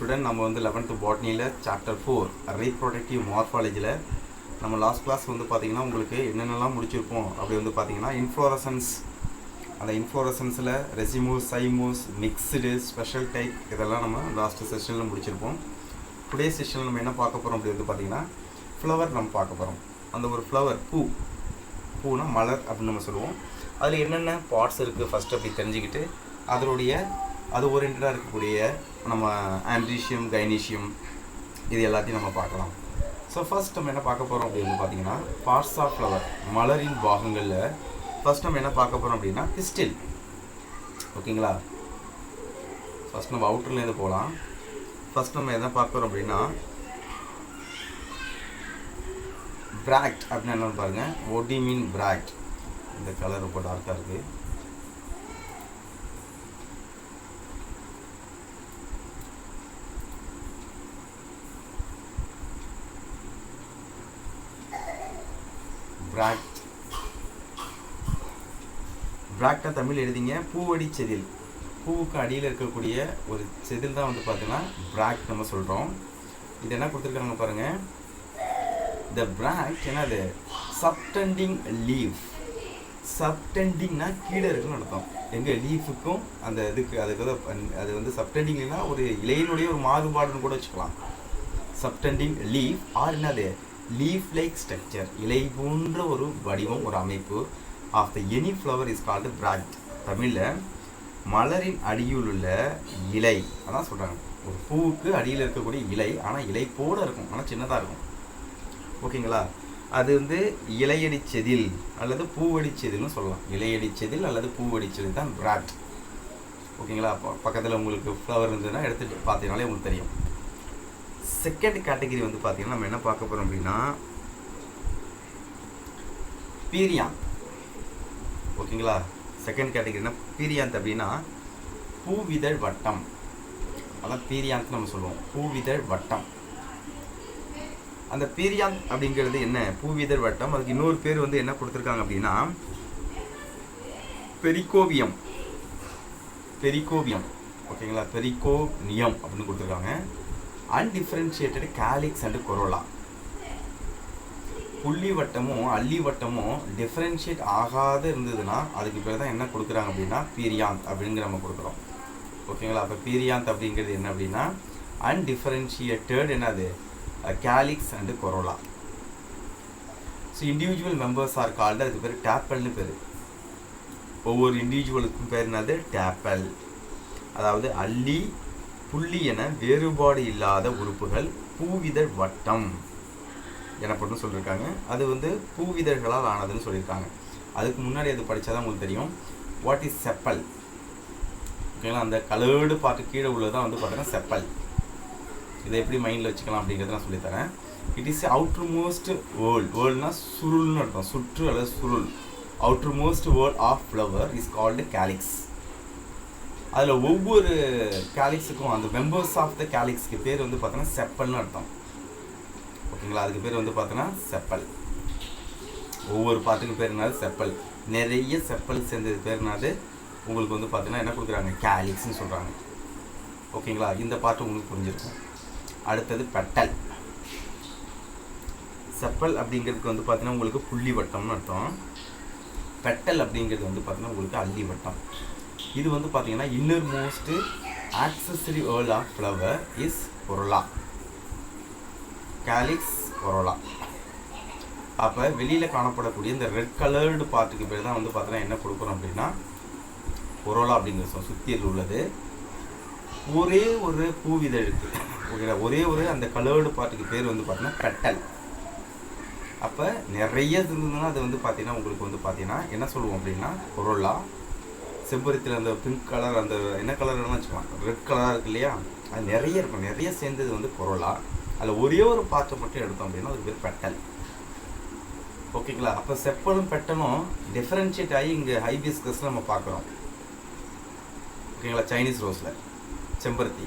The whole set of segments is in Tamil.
ஸ்டூடெண்ட், நம்ம வந்து 11th பாட்னியில் சாப்டர் 4 ரீப்ரொடக்டிவ் மார்ஃபாலஜியில் நம்ம லாஸ்ட் கிளாஸ் வந்து பார்த்திங்கன்னா உங்களுக்கு என்னென்னலாம் முடிச்சிருப்போம் அப்படி வந்து பார்த்திங்கன்னா இன்ஃப்ளோரசன்ஸ், அந்த இன்ஃப்ளோரசன்ஸில் racemose, cymose, mixed, special type இதெல்லாம் நம்ம லாஸ்ட் செஷனில் முடிச்சிருப்போம். டுடே செஷனில் நம்ம என்ன பார்க்க போகிறோம் அப்படி வந்து பார்த்திங்கன்னா ஃப்ளவர் நம்ம பார்க்க போகிறோம். அந்த ஒரு ஃப்ளவர் பூனா மலர் அப்படின்னு நம்ம சொல்லுவோம். அதில் என்னென்ன பார்ட்ஸ் இருக்குது ஃபஸ்ட்டு அப்படி தெரிஞ்சுக்கிட்டு அதனுடைய அது ஓரியன்டாக இருக்கக்கூடிய நம்ம ஆண்ட்ரீஷியம், கைனீஷியம் இது எல்லாத்தையும் நம்ம பார்க்கலாம். ஸோ ஃபஸ்ட் நம்ம என்ன பார்க்க போகிறோம் அப்படின்னு பார்த்தீங்கன்னா பார்ட்ஸ் ஆஃப் ஃப்ளவர், மலரின் பாகங்களில் ஃபஸ்ட் நம்ம என்ன பார்க்க போகிறோம் அப்படின்னா பிஸ்டில். ஓகேங்களா, ஃபஸ்ட் நம்ம அவுட்டர்லேருந்து போகலாம். ஃபஸ்ட் நம்ம எதை பார்க்குறோம் அப்படின்னா பிராக்ட் அப்படின்னு என்னென்னு பாருங்கள். ஒடி மீன் பிராக்ட். இந்த கலர் ரொம்ப டார்க்காக இருக்குது. பிராக்டா தமிழ் எழுதிங்க. பூவடி செதில், பூவுக்கு அடியில் இருக்கக்கூடிய ஒரு செதில் தான் வந்து பார்த்தீங்கன்னா பிராக்ட் நம்ம சொல்கிறோம். இது என்ன கொடுத்துருக்காங்க பாருங்கள். இந்த பிராக்ட் என்னது, சப்டெண்டிங் லீஃப். சப்டெண்டிங்னா கீழே இருக்குன்னு அர்த்தம். எங்கள் லீஃபுக்கும் அந்த இதுக்கு அதுக்கு அது வந்து சப்டெண்டிங்னா ஒரு இலையினுடைய ஒரு மாறுபாடுன்னு கூட வச்சுக்கலாம். சப்டெண்டிங் லீஃப் ஆர் என்னது, லீஃப் லைக் ஸ்ட்ரக்சர், இலை போன்ற ஒரு வடிவம், ஒரு அமைப்பு of the any flower is called bract. தமிழில் மலரின் அடியில் உள்ள இலை அதான் சொல்கிறாங்க. ஒரு பூவுக்கு அடியில் இருக்கக்கூடிய இலை, ஆனால் இலை போட இருக்கும், ஆனால் சின்னதாக இருக்கும். ஓகேங்களா, அது வந்து இலையடி செதில் அல்லது பூவடி செதில்னு சொல்லலாம். இலையடி செதில் அல்லது பூவடி செதில் தான் பிராக்ட். ஓகேங்களா, பக்கத்தில் உங்களுக்கு ஃப்ளவர் இருந்ததுன்னா எடுத்துகிட்டு பார்த்தீங்கனாலே உங்களுக்கு தெரியும். செகண்ட் கேட்டகரி வந்து பார்த்தீங்கன்னா நம்ம என்ன பார்க்க போகிறோம் அப்படின்னா பீரியாந்த். ஓகேங்களா, செகண்ட் கேட்டகரினா பீரியாந்த் அப்படின்னா பூவிதழ் வட்டம். அதான் பீரியாந்த் நம்ம சொல்லுவோம், பூவிதழ் வட்டம். அந்த பீரியாந்த் அப்படிங்கிறது என்ன, பூவிதழ் வட்டம். அதுக்கு இன்னொரு பேர் வந்து என்ன கொடுத்துருக்காங்க அப்படின்னா பெரிகோவியம். ஓகேங்களா, பெரிகோனியம் அப்படின்னு கொடுத்துருக்காங்க. Undifferentiated calyx and corolla. புள்ளி வட்டமும் அள்ளி வட்டமும் டிஃப்ரென்ஷியேட் ஆகாத இருந்ததுன்னா அதுக்கு பேர் தான் என்ன கொடுக்குறாங்க அப்படின்னா பீரியாந்த் அப்படிங்கிற நம்ம கொடுக்குறோம். ஓகேங்களா, அப்போ பீரியாந்த் அப்படிங்கிறது என்ன அப்படின்னா அன்டிஃபரன்ஷியேட்டட் என்னது, calyx and corolla. So individual members are called, அதுக்கு பேர் டேப்பல்னு பேர். ஒவ்வொரு இண்டிவிஜுவலுக்கும் பேர் என்னது, டேப்பல். அதாவது அள்ளி, புள்ளி என வேறுபாடு இல்லாத உறுப்புகள் பூவிதழ் வட்டம் எனப்படும் சொல்லியிருக்காங்க. அது வந்து பூவிதழ்களால் ஆனதுன்னு சொல்லியிருக்காங்க. அதுக்கு முன்னாடி அது படித்தா தான் உங்களுக்கு தெரியும். What is chappal. ஓகேங்களா, அந்த கலர்டு பார்ட்டு கீழே உள்ளதான் வந்து பார்த்தீங்கன்னா செப்பல். இதை எப்படி மைண்டில் வச்சுக்கலாம் அப்படிங்கிறத நான் சொல்லித்தரேன். It is outermost whorl. வேர்ல்ட்னா சுருள்னு அர்த்தம், சுற்று அல்லது சுருள். Outermost whorl of flower is called calyx. அதில் ஒவ்வொரு கேலிக்ஸுக்கும் அந்த மெம்பர்ஸ் ஆஃப் த கேலிக்ஸ்க்கு பேர் வந்து பார்த்தோன்னா செப்பல்னு அர்த்தம். ஓகேங்களா, அதுக்கு பேர் வந்து பார்த்தோன்னா செப்பல். ஒவ்வொரு பாட்டுக்கு பேர் என்னது, செப்பல். நிறைய செப்பல் சேர்ந்தது பேர் என்னது உங்களுக்கு வந்து பார்த்தீங்கன்னா என்ன கொடுக்குறாங்க, கேலிக்ஸ்னு சொல்கிறாங்க. ஓகேங்களா, இந்த பாட்டு உங்களுக்கு புரிஞ்சிருக்கும். அடுத்தது பெட்டல். செப்பல் அப்படிங்கிறதுக்கு வந்து பார்த்தீங்கன்னா உங்களுக்கு புள்ளி வட்டம்னு அர்த்தம். பெட்டல் அப்படிங்கிறது வந்து பார்த்தீங்கன்னா உங்களுக்கு அள்ளி வட்டம். இது வந்து பார்த்தீங்கன்னா inner most accessory whorl of flower is corolla. Calyx, corolla. அப்போ வெளியில் காணப்படக்கூடிய இந்த ரெட் கலர்டு பார்ட்டுக்கு பேர் தான் வந்து பார்த்தீங்கன்னா என்ன கொடுக்குறோம் அப்படின்னா கொரோலா அப்படிங்கிற சுத்தியில் உள்ளது. ஒரே ஒரு பூவிதழ் இருக்குது. ஓகேங்களா, ஒரே ஒரு அந்த கலர்டு பார்ட்டுக்கு பேர் வந்து பார்த்தீங்கன்னா பெட்டல். அப்போ நிறைய இருந்ததுன்னா அது வந்து பார்த்தீங்கன்னா உங்களுக்கு வந்து பார்த்தீங்கன்னா என்ன சொல்லுவோம் அப்படின்னா கொரோலா. செம்பருத்தியில் அந்த பிங்க் கலர், அந்த என்ன கலர்னு வச்சுக்கலாம், ரெட் கலராக இருக்கு இல்லையா, அது நிறைய இருக்கும். நிறைய சேர்ந்தது வந்து கொரோலா. அதில் ஒரே ஒரு பாட்டை மட்டும் எடுத்தோம் அப்படின்னா அதுக்கு பேர் பெட்டல். ஓகேங்களா, அப்போ செப்பலும் பெட்டலும் டிஃப்ரென்ஷியேட் ஆகி இங்கே ஹைபிஸ்கஸில் நம்ம பார்க்குறோம். ஓகேங்களா, சைனீஸ் ரோஸில் செம்பருத்தி.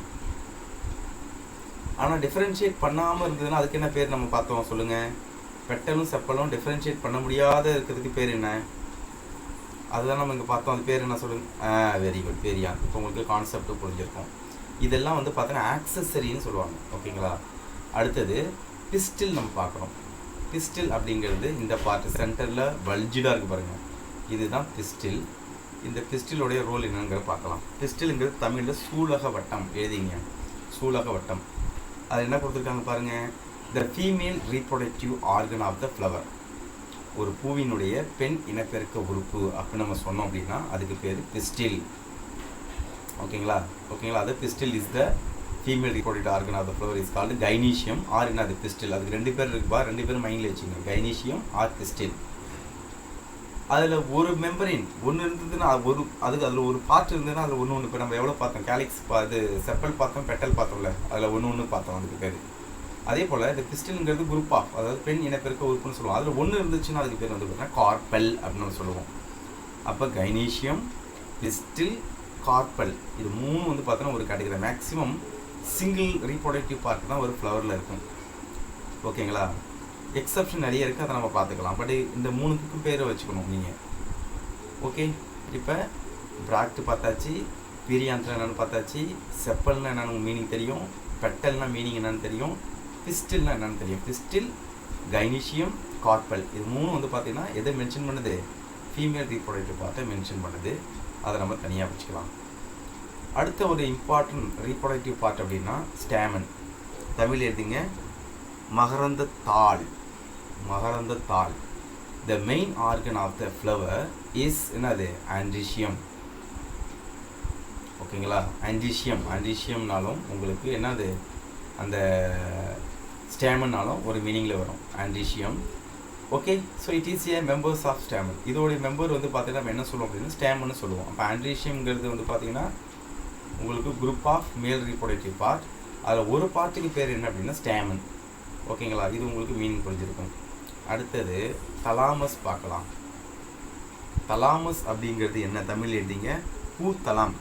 ஆனால் டிஃப்ரென்ஷியேட் பண்ணாமல் இருந்ததுன்னா அதுக்கு என்ன பேர் நம்ம பார்த்தோம் சொல்லுங்கள். பெட்டலும் செப்பலும் டிஃப்ரென்ஷியேட் பண்ண முடியாத இருக்கிறதுக்கு பேர் என்ன, அதுதான் நம்ம இங்கே பார்த்தோம். அது பேர் என்ன சொல்லுங்கள். Very good, perianth. இப்போ உங்களுக்கு கான்செப்ட் புரிஞ்சிருக்கும். இதெல்லாம் வந்து பார்த்தோன்னா ஆக்சஸரின்னு சொல்லுவாங்க. ஓகேங்களா. அடுத்தது பிஸ்டில் நம்ம பார்க்குறோம். பிஸ்டில் அப்படிங்கிறது இந்த பார்ட் சென்டரில் பல்ஜிடாக இருக்குது பாருங்கள், இதுதான் பிஸ்டில். இந்த பிஸ்டிலோடைய ரோல் என்னங்கிற பார்க்கலாம். பிஸ்டிலுங்கிறது தமிழில் சூலக வட்டம் எழுதிங்க, சூலக வட்டம். அது என்ன கொடுத்துருக்காங்க பாருங்கள், the female reproductive organ of the flower. ஒரு பூவினுடைய பெண் இனப்பெருக்க உறுப்பு அப்படின்னு நம்ம சொன்னோம் அப்படின்னா அதுக்கு பேர் பிஸ்டில். ஓகேங்களா. அது pistil is the female reproductive organ of the flower is called gynoecium or என்ன அது பிஸ்டில். அதுக்கு 2 பேர் இருக்குப்பா, 2 பேரும் மைண்டில் வச்சுங்க, கைனீஷியம் ஆர் பிஸ்டில். அதில் ஒரு மெம்பரின் ஒன்று இருந்ததுன்னா அதில் ஒரு பார்ட் இருந்ததுன்னா அதில் ஒன்று இப்போ நம்ம எவ்வளோ பார்த்தோம், கேலிக்ஸ் இது செப்பல் பார்த்தோம், பெட்டல் பார்த்தோம்ல, அதில் ஒன்று பார்த்தோம் அதுக்கு பேர். அதே போல் இந்த பிஸ்டில்ங்கிறது குரூப் ஆஃப், அதாவது பெண் இனப்பெருக்க உறுப்புன்னு சொல்லுவோம். அதில் ஒன்று இருந்துச்சுன்னா அதுக்கு பேர் வந்து பார்த்தீங்கன்னா கார்பல் அப்படின்னு நம்ம சொல்லுவோம். அப்போ கைனீஷியம், பிஸ்டில், கார்பல் இது 3 வந்து பார்த்தோன்னா ஒரு category. Maximum single reproductive part தான் ஒரு ஃப்ளவரில் இருக்கும். ஓகேங்களா. எக்ஸப்ஷன் நிறைய இருக்குது, அதை நம்ம பார்த்துக்கலாம். பட் இந்த 3க்கும் பேரை வச்சுக்கணும் நீங்கள். ஓகே. இப்போ பிராக்ட் பார்த்தாச்சு, பீரியாந்த்னா என்னென்னு பார்த்தாச்சு, செப்பல்னா என்னென்னு மீனிங் தெரியும், பெட்டல்னா மீனிங் என்னென்னு தெரியும், பிஸ்டில்னா என்னென்னு தெரியும். பிஸ்டில், கைனீஷியம், கார்பல் இது 3 வந்து பார்த்திங்கன்னா எதை மென்ஷன் பண்ணுது, ஃபீமேல் ரீப்ரொடக்டிவ் பார்ட்டை மென்ஷன் பண்ணுது. அதை நம்ம தனியாக வச்சுக்கலாம். அடுத்த ஒரு இம்பார்ட்டன்ட் ரீப்ரொடக்டிவ் பார்ட் அப்படின்னா ஸ்டாமன். தமிழ் எழுதிங்க, மகரந்த தாள். மகரந்த தாள். The main organ of the flower is என்னது, ஆண்ட்ரிஷியம். ஓகேங்களா. ஆண்ட்ரிஷியம்னாலும் உங்களுக்கு என்னது அந்த ஸ்டாமன்னாலும் ஒரு மீனிங்கில் வரும், androecium. Okay. So it is a members of stamen. இதோடைய மெம்பர் வந்து பார்த்தீங்கன்னா நம்ம என்ன சொல்லுவோம் அப்படின்னா ஸ்டாமன்னு சொல்லுவோம். அப்போ ஆண்ட்ரிஷியம்ங்கிறது வந்து பார்த்தீங்கன்னா உங்களுக்கு group of male reproductive part. அதில் ஒரு பார்ட்டுக்கு பேர் என்ன அப்படின்னா ஸ்டாமன். ஓகேங்களா. இது உங்களுக்கு மீனிங் புரிஞ்சிருக்கும். அடுத்தது தலாமஸ் பார்க்கலாம். தலாமஸ் அப்படிங்கிறது என்ன, தமிழ் எழுதிங்க, பூத்தலம்.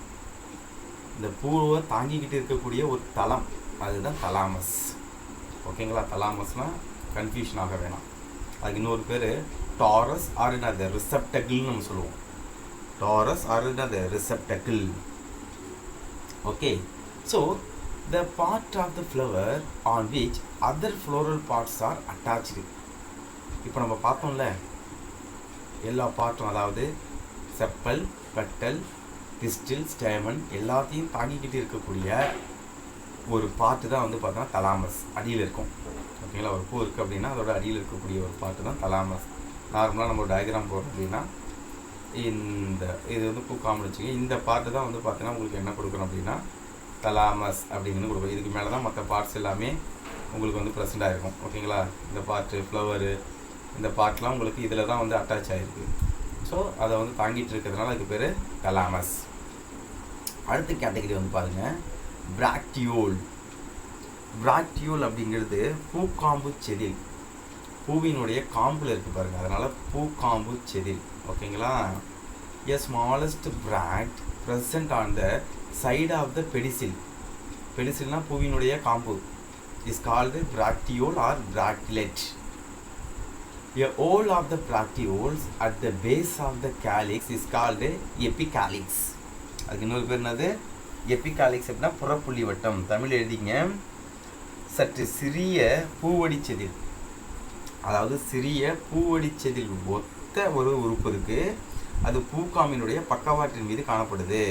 இந்த பூவை தாங்கிக்கிட்டு இருக்கக்கூடிய ஒரு தலம், அதுதான் தலாமஸ். ஓகேங்களா. தலாமஸ்னால் கன்ஃபியூஷன் ஆக வேணாம். அதுக்கு இன்னொரு பேர் டாரஸ் ஆர் என்னது ரிசெப்டக்கிள்னு நம்ம சொல்லுவோம். டாரஸ் ஆர் என்னது receptacle. Okay. So the part of the flower on which other floral parts are attach. இப்போ நம்ம பார்த்தோம்ல எல்லா பார்ட்டும், அதாவது செப்பல், பெட்டல், பிஸ்டில், ஸ்டாமன் எல்லாத்தையும் தாங்கிக்கிட்டு இருக்கக்கூடிய ஒரு பார்ட்டு தான் வந்து பார்த்தோன்னா தலாமஸ், அடியில் இருக்கும். ஓகேங்களா. ஒரு பூ இருக்குது அப்படின்னா அதோட அடியில் இருக்கக்கூடிய ஒரு பார்ட்டு தான் தலாமஸ். நார்மலாக நம்ம டயக்ராம் போடுறோம் அப்படின்னா இது வந்து பூ காமல் வச்சுங்க, இந்த பார்ட்டு தான் வந்து பார்த்தீங்கன்னா உங்களுக்கு என்ன கொடுக்குறோம் அப்படின்னா தலாமஸ் அப்படிங்கிறது கொடுக்கும். இதுக்கு மேலே தான் மற்ற பார்ட்ஸ் எல்லாமே உங்களுக்கு வந்து ப்ரெசென்ட் ஆகிருக்கும். ஓகேங்களா. இந்த பார்ட்டு ஃப்ளவரு இந்த பார்ட்லாம் உங்களுக்கு இதில் தான் வந்து அட்டாச் ஆகிருக்கு. ஸோ அதை வந்து தாங்கிட்டு இருக்கிறதுனால அதுக்கு பேர் தலாமஸ். அடுத்த கேட்டகரி வந்து பாருங்கள் பிராக்டியோல். பிராக்டியோல் அப்படிங்கிறது பூக்காம்பு செதில். பூவினுடைய காம்பில் இருக்குது பாருங்கள், அதனால் பூக்காம்பு செதில். ஓகேங்களா. A smallest bract present on the side of the pedicel. பெடிசில்னா பூவினுடைய காம்பு is called bracteole or bractlet. A hole of the bracteoles at the base of the calyx is called epicalyx. அதுக்கு இன்னொரு பேர் என்னது, எபிகாலிக்ஸ் அப்படின்னா புறப்புள்ளி வட்டம். தமிழ் எழுதிங்க, சற்று சிறிய பூவடி செதில். அதாவது சிறிய பூவடி செதில் ஒத்த ஒரு உறுப்பு இருக்கு, அது பூக்காம்பினுடைய பக்கவாட்டின் மீது காணப்படுது.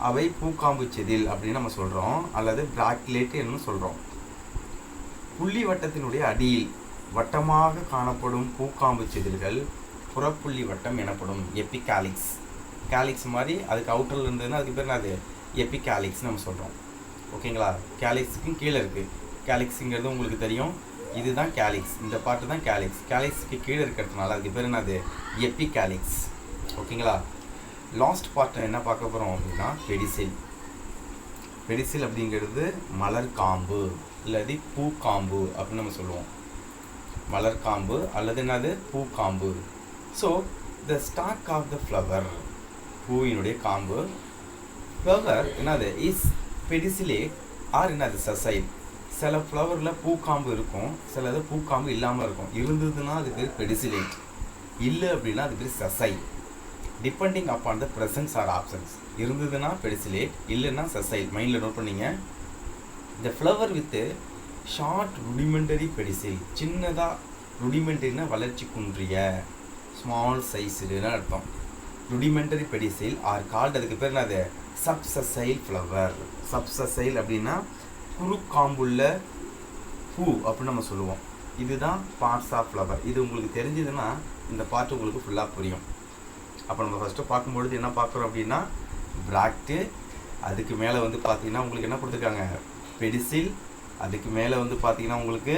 அவை பூக்காம்பு செதில் அப்படின்னு நம்ம சொல்கிறோம், அல்லது பிராக்லேட் என்று சொல்கிறோம். புள்ளி வட்டத்தினுடைய அடியில் வட்டமாக காணப்படும் பூக்காம்பு செதில்கள் புறப்புள்ளி வட்டம் எனப்படும், எபிகாலிக்ஸ். கேலிக்ஸ் மாதிரி அதுக்கு அவுட்டரில் இருந்ததுன்னா அதுக்கு பேர் அது எபிகாலிக்ஸ் நம்ம சொல்கிறோம். ஓகேங்களா. கேலிக்ஸுக்கும் கீழே இருக்குது. கேலிக்ஸுங்கிறது உங்களுக்கு தெரியும், இதுதான் கேலிக்ஸ், இந்த பார்ட்டு தான் கேலிக்ஸ். கேலிக்ஸுக்கு கீழே இருக்கிறதுனால அதுக்கு பேர் என்னது எபிகாலிக்ஸ். ஓகேங்களா. லாஸ்ட் பார்ட்டை என்ன பார்க்க போகிறோம் அப்படின்னா பெடிசில். பெடிசில் அப்படிங்கிறது மலர் காம்பு அல்லது பூக்காம்பு அப்படின்னு நம்ம சொல்லுவோம். மலர்காம்பு அல்லது என்னது பூக்காம்பு. So the stalk of the flower, பூவினுடைய காம்பு. ஃப்ளவர் என்னது இஸ் பெடிசிலேட் ஆர் என்னது சசைல். சில ஃப்ளவரில் பூக்காம்பு இருக்கும், சிலது பூக்காம்பு இல்லாமல் இருக்கும். இருந்ததுன்னா அது பேர் பெடிசிலேட், இல்லை அப்படின்னா அது பேர் சசை. Depending upon the presence or absence. இருந்ததுன்னா பெடிசிலேட், இல்லைன்னா செசைல். மைண்டில் நோட் பண்ணிங்க. இந்த flower with short rudimentary pedicel, சின்னதாக, ருடிமெண்டரினா வளர்ச்சி குன்றிய, ஸ்மால் சைஸ்டுன்னு அர்த்தம். ருடிமெண்டரி பெடிசில் ஆர் கால்டு, அதுக்கு பேர் என்னது, சப்சசைல் ஃப்ளவர். சப்சசைல் அப்படின்னா குறுக்காம்புள்ள பூ அப்படின்னு நம்ம சொல்லுவோம். இதுதான் பார்ட்ஸ் ஆஃப் ஃப்ளவர். இது உங்களுக்கு தெரிஞ்சதுன்னா இந்த பார்ட் உங்களுக்கு ஃபுல்லாக புரியும். அப்போ நம்ம ஃபஸ்ட்டு பார்க்கும்பொழுது என்ன பார்க்குறோம் அப்படின்னா பிராக்டு, அதுக்கு மேலே வந்து பார்த்தீங்கன்னா உங்களுக்கு என்ன கொடுத்துருக்காங்க, பெடிசில், அதுக்கு மேலே வந்து பார்த்தீங்கன்னா உங்களுக்கு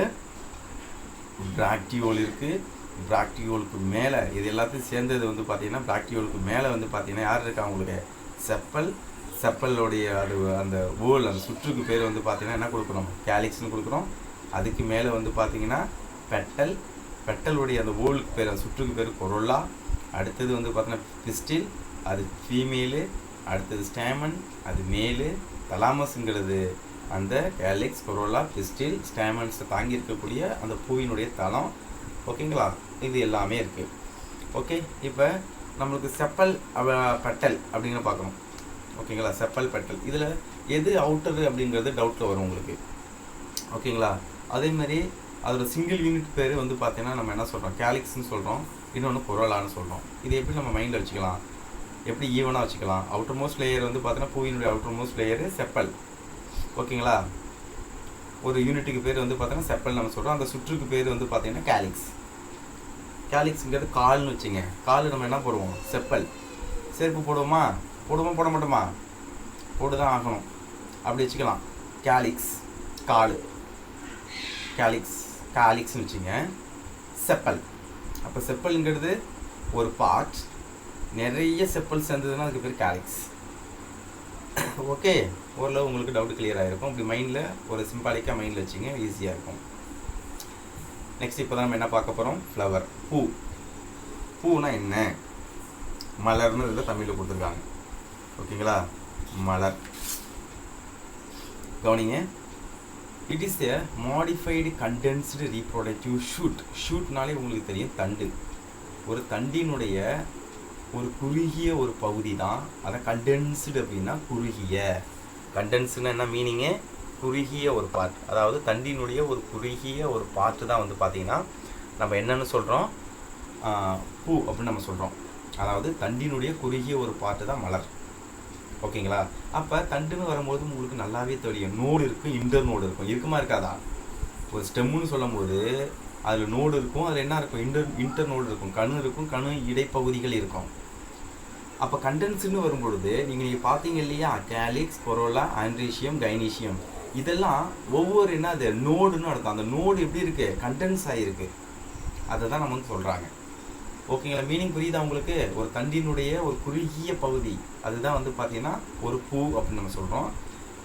பிராக்டியோல் இருக்குது. பிராக்டியோலுக்கு மேலே இது எல்லாத்தையும் சேர்ந்தது வந்து பார்த்தீங்கன்னா பிராக்டியோலுக்கு மேலே வந்து பார்த்தீங்கன்னா யார் இருக்கா உங்களுக்கு, செப்பல். செப்பலோடைய அது அந்த ஓல், அந்த சுற்றுக்கு பேர் வந்து பார்த்தீங்கன்னா என்ன கொடுக்குறோம், கேலிக்ஸ்னு கொடுக்குறோம். அதுக்கு மேலே வந்து பார்த்தீங்கன்னா பெட்டல். பெட்டலுடைய அந்த ஓலுக்கு பேர், அந்த சுற்றுக்கு பேர் கொரோலா. அடுத்தது வந்து பார்த்தீங்கன்னா பிஸ்டில், அது ஃபீமேலு. அடுத்தது ஸ்டேமன், அது மேலு. தலாமஸுங்கிறது அந்த கேலிக்ஸ், கொரோலா, பிஸ்டில், ஸ்டேமன்ஸை தாங்கி இருக்கக்கூடிய அந்த பூவினுடைய தளம். ஓகேங்களா, இது எல்லாமே இருக்குது. ஓகே, இப்போ நம்மளுக்கு செப்பல் பெட்டல் அப்படிங்கிற பார்க்கணும். ஓகேங்களா, செப்பல் பெட்டல், இதில் எது அவுட்டரு அப்படிங்கிறது டவுட்டில் வரும் உங்களுக்கு. ஓகேங்களா, அதேமாதிரி அதோட சிங்கிள் யூனிட் பேர் வந்து பார்த்தீங்கன்னா நம்ம என்ன சொல்கிறோம், கேலிக்ஸ்ன்னு சொல்கிறோம், இன்னொன்று கொரோலான்னு சொல்கிறோம். இது எப்படி நம்ம மைண்டில் வச்சுக்கலாம், எப்படி ஈவனாக வச்சுக்கலாம். அவுட்டர் மோஸ்ட் லேயர் வந்து பார்த்தீங்கன்னா பூவினுடைய அவுட்டர் மோஸ்ட் லேயரு செப்பல். ஓகேங்களா, ஒரு யூனிட்டுக்கு பேர் வந்து பார்த்தீங்கன்னா செப்பல் நம்ம சொல்கிறோம். அந்த சுற்றுக்கு பேர் வந்து பார்த்தீங்கன்னா கேலிக்ஸ். கேலிக்ஸுங்கிறது கால்னு வச்சுங்க. கால் நம்ம என்ன போடுவோம், செப்பல். செருப்பு போடுவோமா, போட மாட்டோமா, போட்டு தான் ஆகணும், அப்படி வச்சுக்கலாம். கேலிக்ஸ் கால், கேலிக்ஸ்னு வச்சுங்க. செப்பல், அப்போ செப்பல்ங்கிறது ஒரு பார்ட், நிறைய செப்பல் சேர்ந்ததுன்னா அதுக்கு பேர் கேலிக்ஸ். ஓகே, ஓரளவு உங்களுக்கு டவுட் கிளியர் ஆகிருக்கும். இப்படி மைண்டில் ஒரு சிம்பாலிக்காக மைண்டில் வச்சிங்க, ஈஸியாக இருக்கும். நெக்ஸ்ட் இப்போ தான் நம்ம என்ன பார்க்க போகிறோம், ஃப்ளவர், பூ. பூனா என்ன, மலர்னு இதில் தமிழில் கொடுத்துருக்காங்க. ஓகேங்களா, மலர். கவனிங்க, it is a modified condensed reproductive shoot. ஷூட்னாலே உங்களுக்கு தெரியும் தண்டு. ஒரு தண்டினுடைய ஒரு குறுகிய ஒரு பகுதி தான் அதை கண்டென்ஸ்டு அப்படின்னா குறுகிய. கண்டென்ஸ்டுன்னா என்ன மீனிங்கு, குறுகிய ஒரு பார்ட். அதாவது தண்டினுடைய ஒரு குறுகிய ஒரு பார்ட்டு தான் வந்து பார்த்திங்கன்னா நம்ம என்னென்னு சொல்கிறோம், பூ அப்படின்னு நம்ம சொல்கிறோம். அதாவது தண்டினுடைய குறுகிய ஒரு பார்ட்டு தான் மலர். ஓகேங்களா, அப்போ தண்டுன்னு வரும்போது உங்களுக்கு நல்லாவே தெரியும், நோடு இருக்கும், இன்டர் நோடு இருக்கும். இருக்குமா இருக்காதா, ஒரு ஸ்டெம்முன்னு சொல்லும் போது அதில் நோடு இருக்கும், அதில் என்ன இருக்கும், இன்டர் நோடு இருக்கும், கணு இருக்கும், கணு இடைப்பகுதிகள் இருக்கும். அப்போ கண்டென்ஸ்ன்னு வரும்பொழுது நீங்கள் பார்த்தீங்க இல்லையா, கேலிக்ஸ், கொரோலா, ஆண்ட்ரீஷியம், கைனீஷியம், இதெல்லாம் ஒவ்வொரு என்ன அது நோடுன்னு அர்த்தம். அந்த நோடு எப்படி இருக்குது, கண்டென்ஸ் ஆகிருக்கு, அதை தான் நம்ம வந்து சொல்கிறாங்க. ஓகேங்களா, மீனிங் புரியுதா உங்களுக்கு. ஒரு தண்டினுடைய ஒரு குறுகிய பகுதி, அதுதான் வந்து பார்த்தீங்கன்னா ஒரு பூ அப்படின்னு நம்ம சொல்கிறோம்.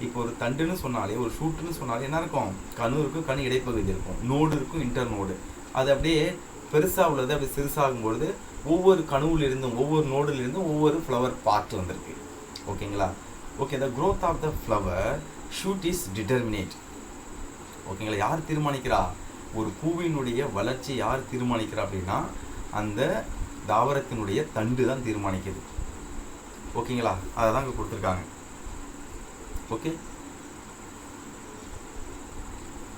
இப்போ ஒரு தண்டுன்னு சொன்னாலே, ஒரு ஷூட்டுன்னு சொன்னாலே என்ன இருக்கும், கணு இருக்கும், கணு இடைப்பகுதி இருக்கும், நோடு இருக்கும், இன்டர் நோடு. அது அப்படியே பெருசாக உள்ளது அப்படி சிறுசாகும்பொழுது ஒவ்வொரு கணுவிலிருந்தும் ஒவ்வொரு நோடுலேருந்தும் ஒவ்வொரு ஃப்ளவர் பார்ட் வந்திருக்கு. ஓகேங்களா, okay, the growth of the flower shoot is determinate. ஓகேங்களா, யார் தீர்மானிக்கிறா, ஒரு பூவினுடைய வளர்ச்சி யார் தீர்மானிக்கிறா அப்படின்னா அந்த தாவரத்தினுடைய தண்டு தான் தீர்மானிக்குது. ஓகேங்களா, அதை தான் இங்கே கொடுத்துருக்காங்க. ஓகே,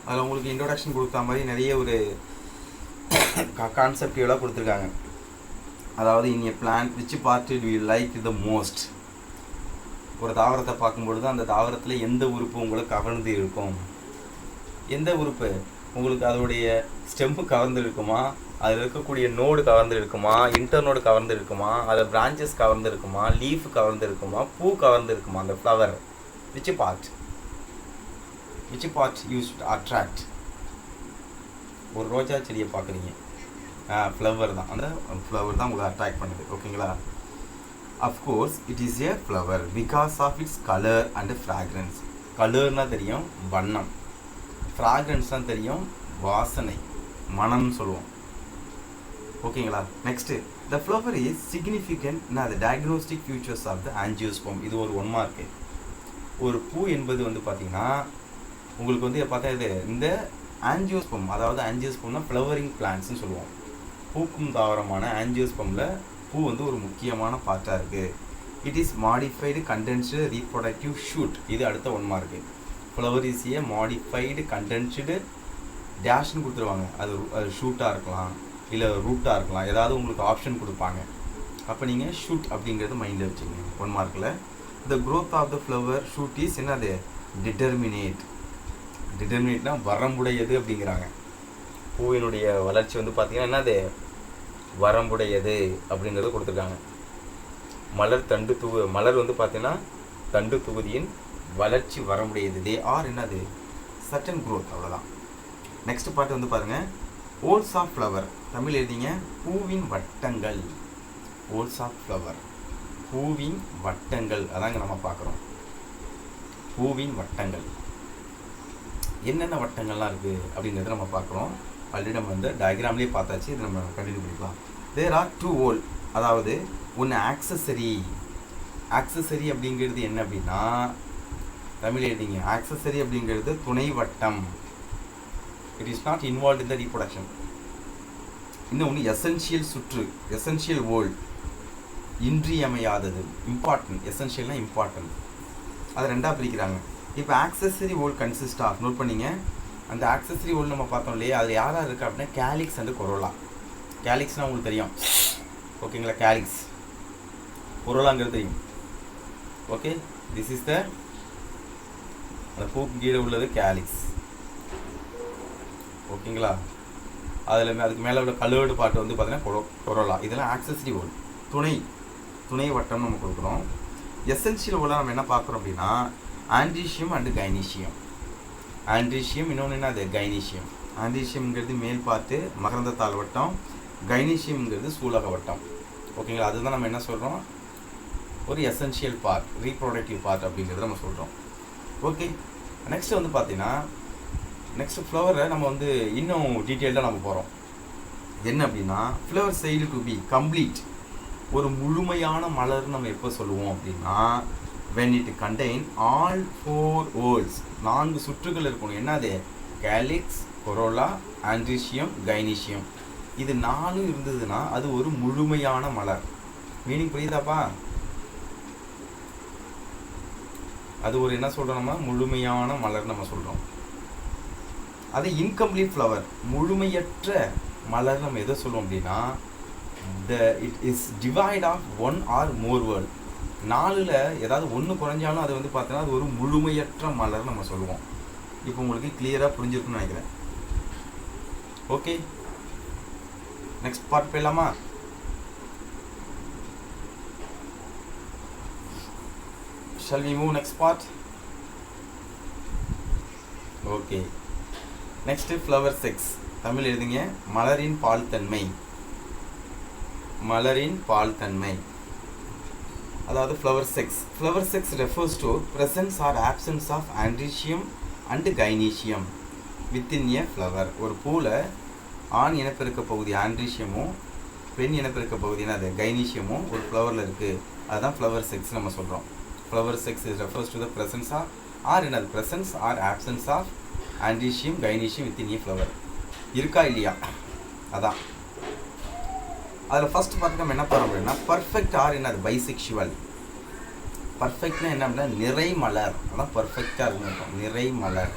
அதில் உங்களுக்கு இன்ட்ரோடக்ஷன் கொடுத்த மாதிரி நிறைய ஒரு கான்செப்டிவலாக கொடுத்துருக்காங்க. அதாவது in a plant which part do you like the most. ஒரு தாவரத்தை பார்க்கும்பொழுது அந்த தாவரத்தில் எந்த உறுப்பு உங்களுக்கு கவர்ந்து இருக்கும், எந்த உறுப்பு உங்களுக்கு அதோடைய ஸ்டெம்பு கவர்ந்து இருக்குமா, அதில் இருக்கக்கூடிய நோடு கவர்ந்து இருக்குமா, இன்டர் நோடு கவர்ந்து இருக்குமா, அதில் பிரான்ச்சஸ் கவர்ந்து இருக்குமா, லீஃப் கவர்ந்து இருக்குமா, பூ கவர்ந்து இருக்குமா, அந்த flower which part you should attract. ஒரு ரோஜா செடியை பார்க்குறீங்க, ஃப்ளவர் தான், அந்த ஃப்ளவர் தான் உங்களை அட்ராக்ட் பண்ணுது. ஓகேங்களா, of course it is a flower because of its colour and fragrance. கலர்னால் தெரியும், வண்ணம். ஃப்ராக்ரன்ஸ் தான் தெரியும், வாசனை, மனம்னு சொல்லுவோம். ஓகேங்களா, next the flower is significant in the diagnostic features of the angiosperm. இது ஒரு 1 மார்க்கு. ஒரு பூ என்பது வந்து பார்த்திங்கன்னா உங்களுக்கு வந்து பார்த்தா இது இந்த ஆஞ்சியோஸ்போம், அதாவது ஆஞ்சியோஸ்போம்னா ஃப்ளவரிங் பிளான்ட்ஸ்னு சொல்லுவோம். பூக்கும் தாவரமான ஆஞ்சியோஸ்போமில் பூ வந்து ஒரு முக்கியமான பார்ட்டாக இருக்குது. It is modified condensed reproductive shoot. இது அடுத்த 1 mark. Flower is a modified condensed டேஷ்னு கொடுத்துருவாங்க. அது ஷூட்டாக இருக்கலாம், இல்லை ரூட்டாக இருக்கலாம், ஏதாவது உங்களுக்கு ஆப்ஷன் கொடுப்பாங்க. அப்போ நீங்கள் ஷூட் அப்படிங்கிறது மைண்டில் வச்சுக்கோங்க 1 மார்க்கில். The growth of the flower shoot is என்னது? டிட்டர்மினேட். டிட்டர்மினேட்னா வரம்புடையது அப்படிங்கிறாங்க. பூவினுடைய வளர்ச்சி வந்து பார்த்திங்கன்னா என்னது? வரம்புடையது அப்படிங்கிறது கொடுத்துருக்காங்க. மலர் வந்து பார்த்தீங்கன்னா தண்டு தொகுதியின் வளர்ச்சி வரம்புடையது. தே ஆர் என்னது? Certain growth. அவ்வளோதான். நெக்ஸ்ட் பார்ட் வந்து பாருங்கள், ஹோல்ஸ் ஆஃப் ஃப்ளவர். தமிழ் எழுதிங்க, பூவின் வட்டங்கள். ஹோல்ஸ் ஆஃப் ஃப்ளவர், பூவின் வட்டங்கள். அதாங்க நம்ம பார்க்குறோம். பூவின் வட்டங்கள் என்னென்ன வட்டங்கள்லாம் இருக்குது அப்படிங்கிறத நம்ம பார்க்குறோம். ஆல்ரெடி நம்ம வந்து டயக்ராம்லேயே பார்த்தாச்சு. இது நம்ம கண்டினியூ பண்ணிக்கலாம். தேர் ஆர் 2 ஹோல், அதாவது ஒன்று ஆக்சஸரி. ஆக்சஸரி அப்படிங்கிறது என்ன அப்படின்னா, தமிழ் எழுதிங்க, ஆக்சஸரி அப்படிங்கிறது துணை வட்டம். It is not involve in the reproduction. இன்னொன்று எசென்ஷியல் சுற்று, எசென்ஷியல் ஹோல், இன்றியமையாதது. இம்பார்ட்டன்ட், எசென்ஷியல்னா இம்பார்ட்டன்ட். அதை 2ஆக பிரிக்கிறாங்க. இப்போ accessory whorl consist of, note பண்ணிங்க, அந்த ஆக்சஸரி ஹோல் நம்ம பார்த்தோம் இல்லையா, அது யாராக இருக்குது அப்படின்னா கேலிக்ஸ் அண்ட் கொரோலா. கேலிக்ஸ்னால் உங்களுக்கு தெரியும், ஓகேங்களா? கேலிக்ஸ், கொரோலாங்கிறது தெரியும். ஓகே, திஸ் இஸ் த, அந்த பூக்கு கீழே உள்ளது கேலிக்ஸ். ஓகேங்களா? அதுக்கு மேலே உள்ள கலர்டு பார்ட் வந்து பார்த்தீங்கன்னா கொரோலா. இதெல்லாம் ஆக்சஸரி ஹோல், துணை வட்டம் நம்ம கொடுக்குறோம். எசென்ஷியல் ஹோலாக நம்ம என்ன பார்க்குறோம் அப்படின்னா ஆண்ட்ரீஷியம் அண்டு கைனீஷியம். ஆண்ட்ரீஷியம், இன்னொன்று என்ன? அது கைனீஷியம். ஆண்ட்ரீஷியம்ங்கிறது மேல் பார்ட்டு மகரந்தத்தாள் வட்டம், கைனீஷியம்ங்கிறது சூலக வட்டம். ஓகேங்களா? அதுதான் நம்ம என்ன சொல்கிறோம், ஒரு எசென்ஷியல் பார்ட், ரீப்ரொடக்டிவ் பார்ட் அப்படிங்கிறத நம்ம சொல்கிறோம். ஓகே, நெக்ஸ்ட் வந்து பார்த்தீங்கன்னா நெக்ஸ்ட் ஃப்ளவரை நம்ம வந்து இன்னும் டீட்டெயில்டாக நம்ம போகிறோம். என்ன அப்படின்னா, flower said to be complete, ஒரு முழுமையான மலர்னு நம்ம எப்போ சொல்லுவோம் அப்படின்னா when it contain all 4 holes, 4 சுற்றுகள் இருக்கணும். என்னது? Calyx, corolla, androecium, கைனீஷியம். இது 4 இருந்ததுன்னா அது ஒரு முழுமையான மலர். மீனிங் புரியுதாப்பா? அது ஒரு என்ன சொல்கிறோம், நம்ம முழுமையான மலர் நம்ம சொல்கிறோம். அது இன்கம்ப்ளீட் ஃப்ளவர், முழுமையற்ற மலர் நம்ம எதை சொல்லுவோம் அப்படின்னா it is divide of 1 or more word. 4ல் ஏதாவது 1 குறைஞ்சாலும் அது வந்து பார்த்தோன்னா அது ஒரு முழுமையற்ற மலர் நம்ம சொல்லுவோம். இப்போ உங்களுக்கு கிளியராக புரிஞ்சிருக்குன்னு நினைக்கிறேன். ஓகே, நெக்ஸ்ட் பார்ட் போயிடலாமா? Shall we move next part? Okay, next flower 6. Tamil எழுதுங்க, மலரின் பால் தன்மை. மலரின் பால் தன்மை, அதாவது flower 6. Flower 6 refers to presence or absence of androecium and gynoecium within a flower. ஒரு பூவில் ஆண் இனப்பெருக்க பகுதி ஆண்ட்ரீஷியமும் பெண் இனப்பெருக்க பகுதி என்னது கைனீஷியமும் ஒரு ஃப்ளவரில் இருக்குது. அதுதான் ஃப்ளவர் 6 நம்ம சொல்கிறோம். Flower 6 is refers to the presence of or என்னது presence or absence of androecium gynoecium within a flower. இருக்கா இல்லையா? அதான் அதில் ஃபஸ்ட் பார்த்து நம்ம என்ன பண்ணுறோம் அப்படின்னா பர்ஃபெக்ட் ஆர் என்னது பைசெக்சுவல். பர்ஃபெக்ட்னா என்ன அப்படின்னா நிறை மலர், அதான் பர்ஃபெக்டாக இருக்கும். நிறை மலர்.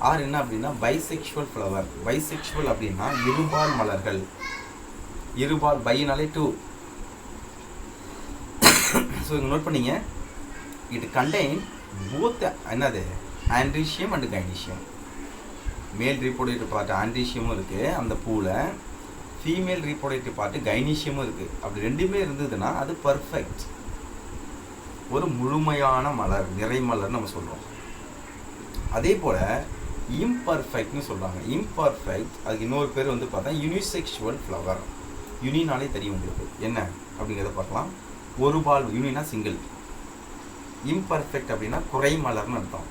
ஆர் என்ன அப்படின்னா பைசெக்சுவல் ஃப்ளவர். பைசெக்சுவல் அப்படின்னா இருபால் மலர்கள். இருபால், பைனாலே 2. ஸோ இங்கே நோட் பண்ணிங்க, இட் கண்டெயின் போத் என்னது ஆண்ட்ரீஷியம் அண்ட் கைனீஷியம். மேல் ரீப்ரொடக்டிவ் பார்ட் ஆண்ட்ரீஷியமும் இருக்குது அந்த பூவில், ஃபீமேல் ரீப்ரொடக்டிவ் பார்ட்டு கைனீஷியமும் இருக்குது. அப்படி 2மே இருந்ததுன்னா அது பர்ஃபெக்ட், ஒரு முழுமையான மலர், நிறை மலர்னு நம்ம சொல்கிறோம். அதே போல் இம்பர்ஃபெக்ட்னு சொல்கிறாங்க. இம்பர்ஃபெக்ட் அதுக்கு இன்னொரு பேர் வந்து பார்த்தா யூனிசெக்சுவல் ஃப்ளவர். யூனினாலே தெரியும் உங்களுக்கு என்ன அப்படிங்கிறத பார்க்கலாம். ஒரு பால், யூனினா சிங்கிள், இம்பர்ஃபெக்ட் அப்படின்னா குறை மலர்னு அர்த்தம்.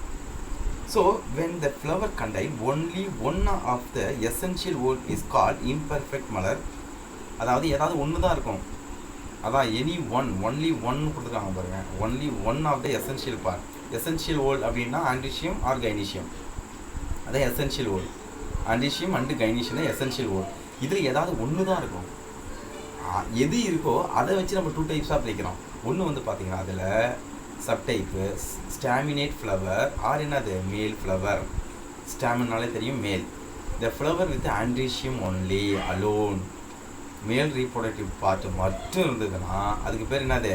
So when the flower contain only one of the essential word is called imperfect மலர். அதாவது ஏதாவது ஒன்று தான் இருக்கும், அதான் எனி ஒன், ஒன்லி ஒன் கொடுத்துருக்காங்க பாருங்க. Only one of the essential part. Essential whorl அப்படின்னா ஆண்ட்ரீஷியம் ஆர் கைனீஷியம், அதான் essential whorl. Androecium and gynoecium தான் எசென்ஷியல் ஹோல். இதில் ஏதாவது ஒன்று தான் இருக்கும். எது இருக்கோ அதை வச்சு நம்ம 2 டைப்ஸாக பிரிக்கிறோம். ஒன்று வந்து பார்த்தீங்கன்னா அதில் சப்டைப்பு ஸ்டாமினேட் ஃப்ளவர் ஆர் என்னது மேல் ஃப்ளவர். ஸ்டாமினாலே தெரியும் male. The flower with androecium only alone. Male reproductive part மட்டும் இருந்ததுன்னா அதுக்கு பேர் என்னது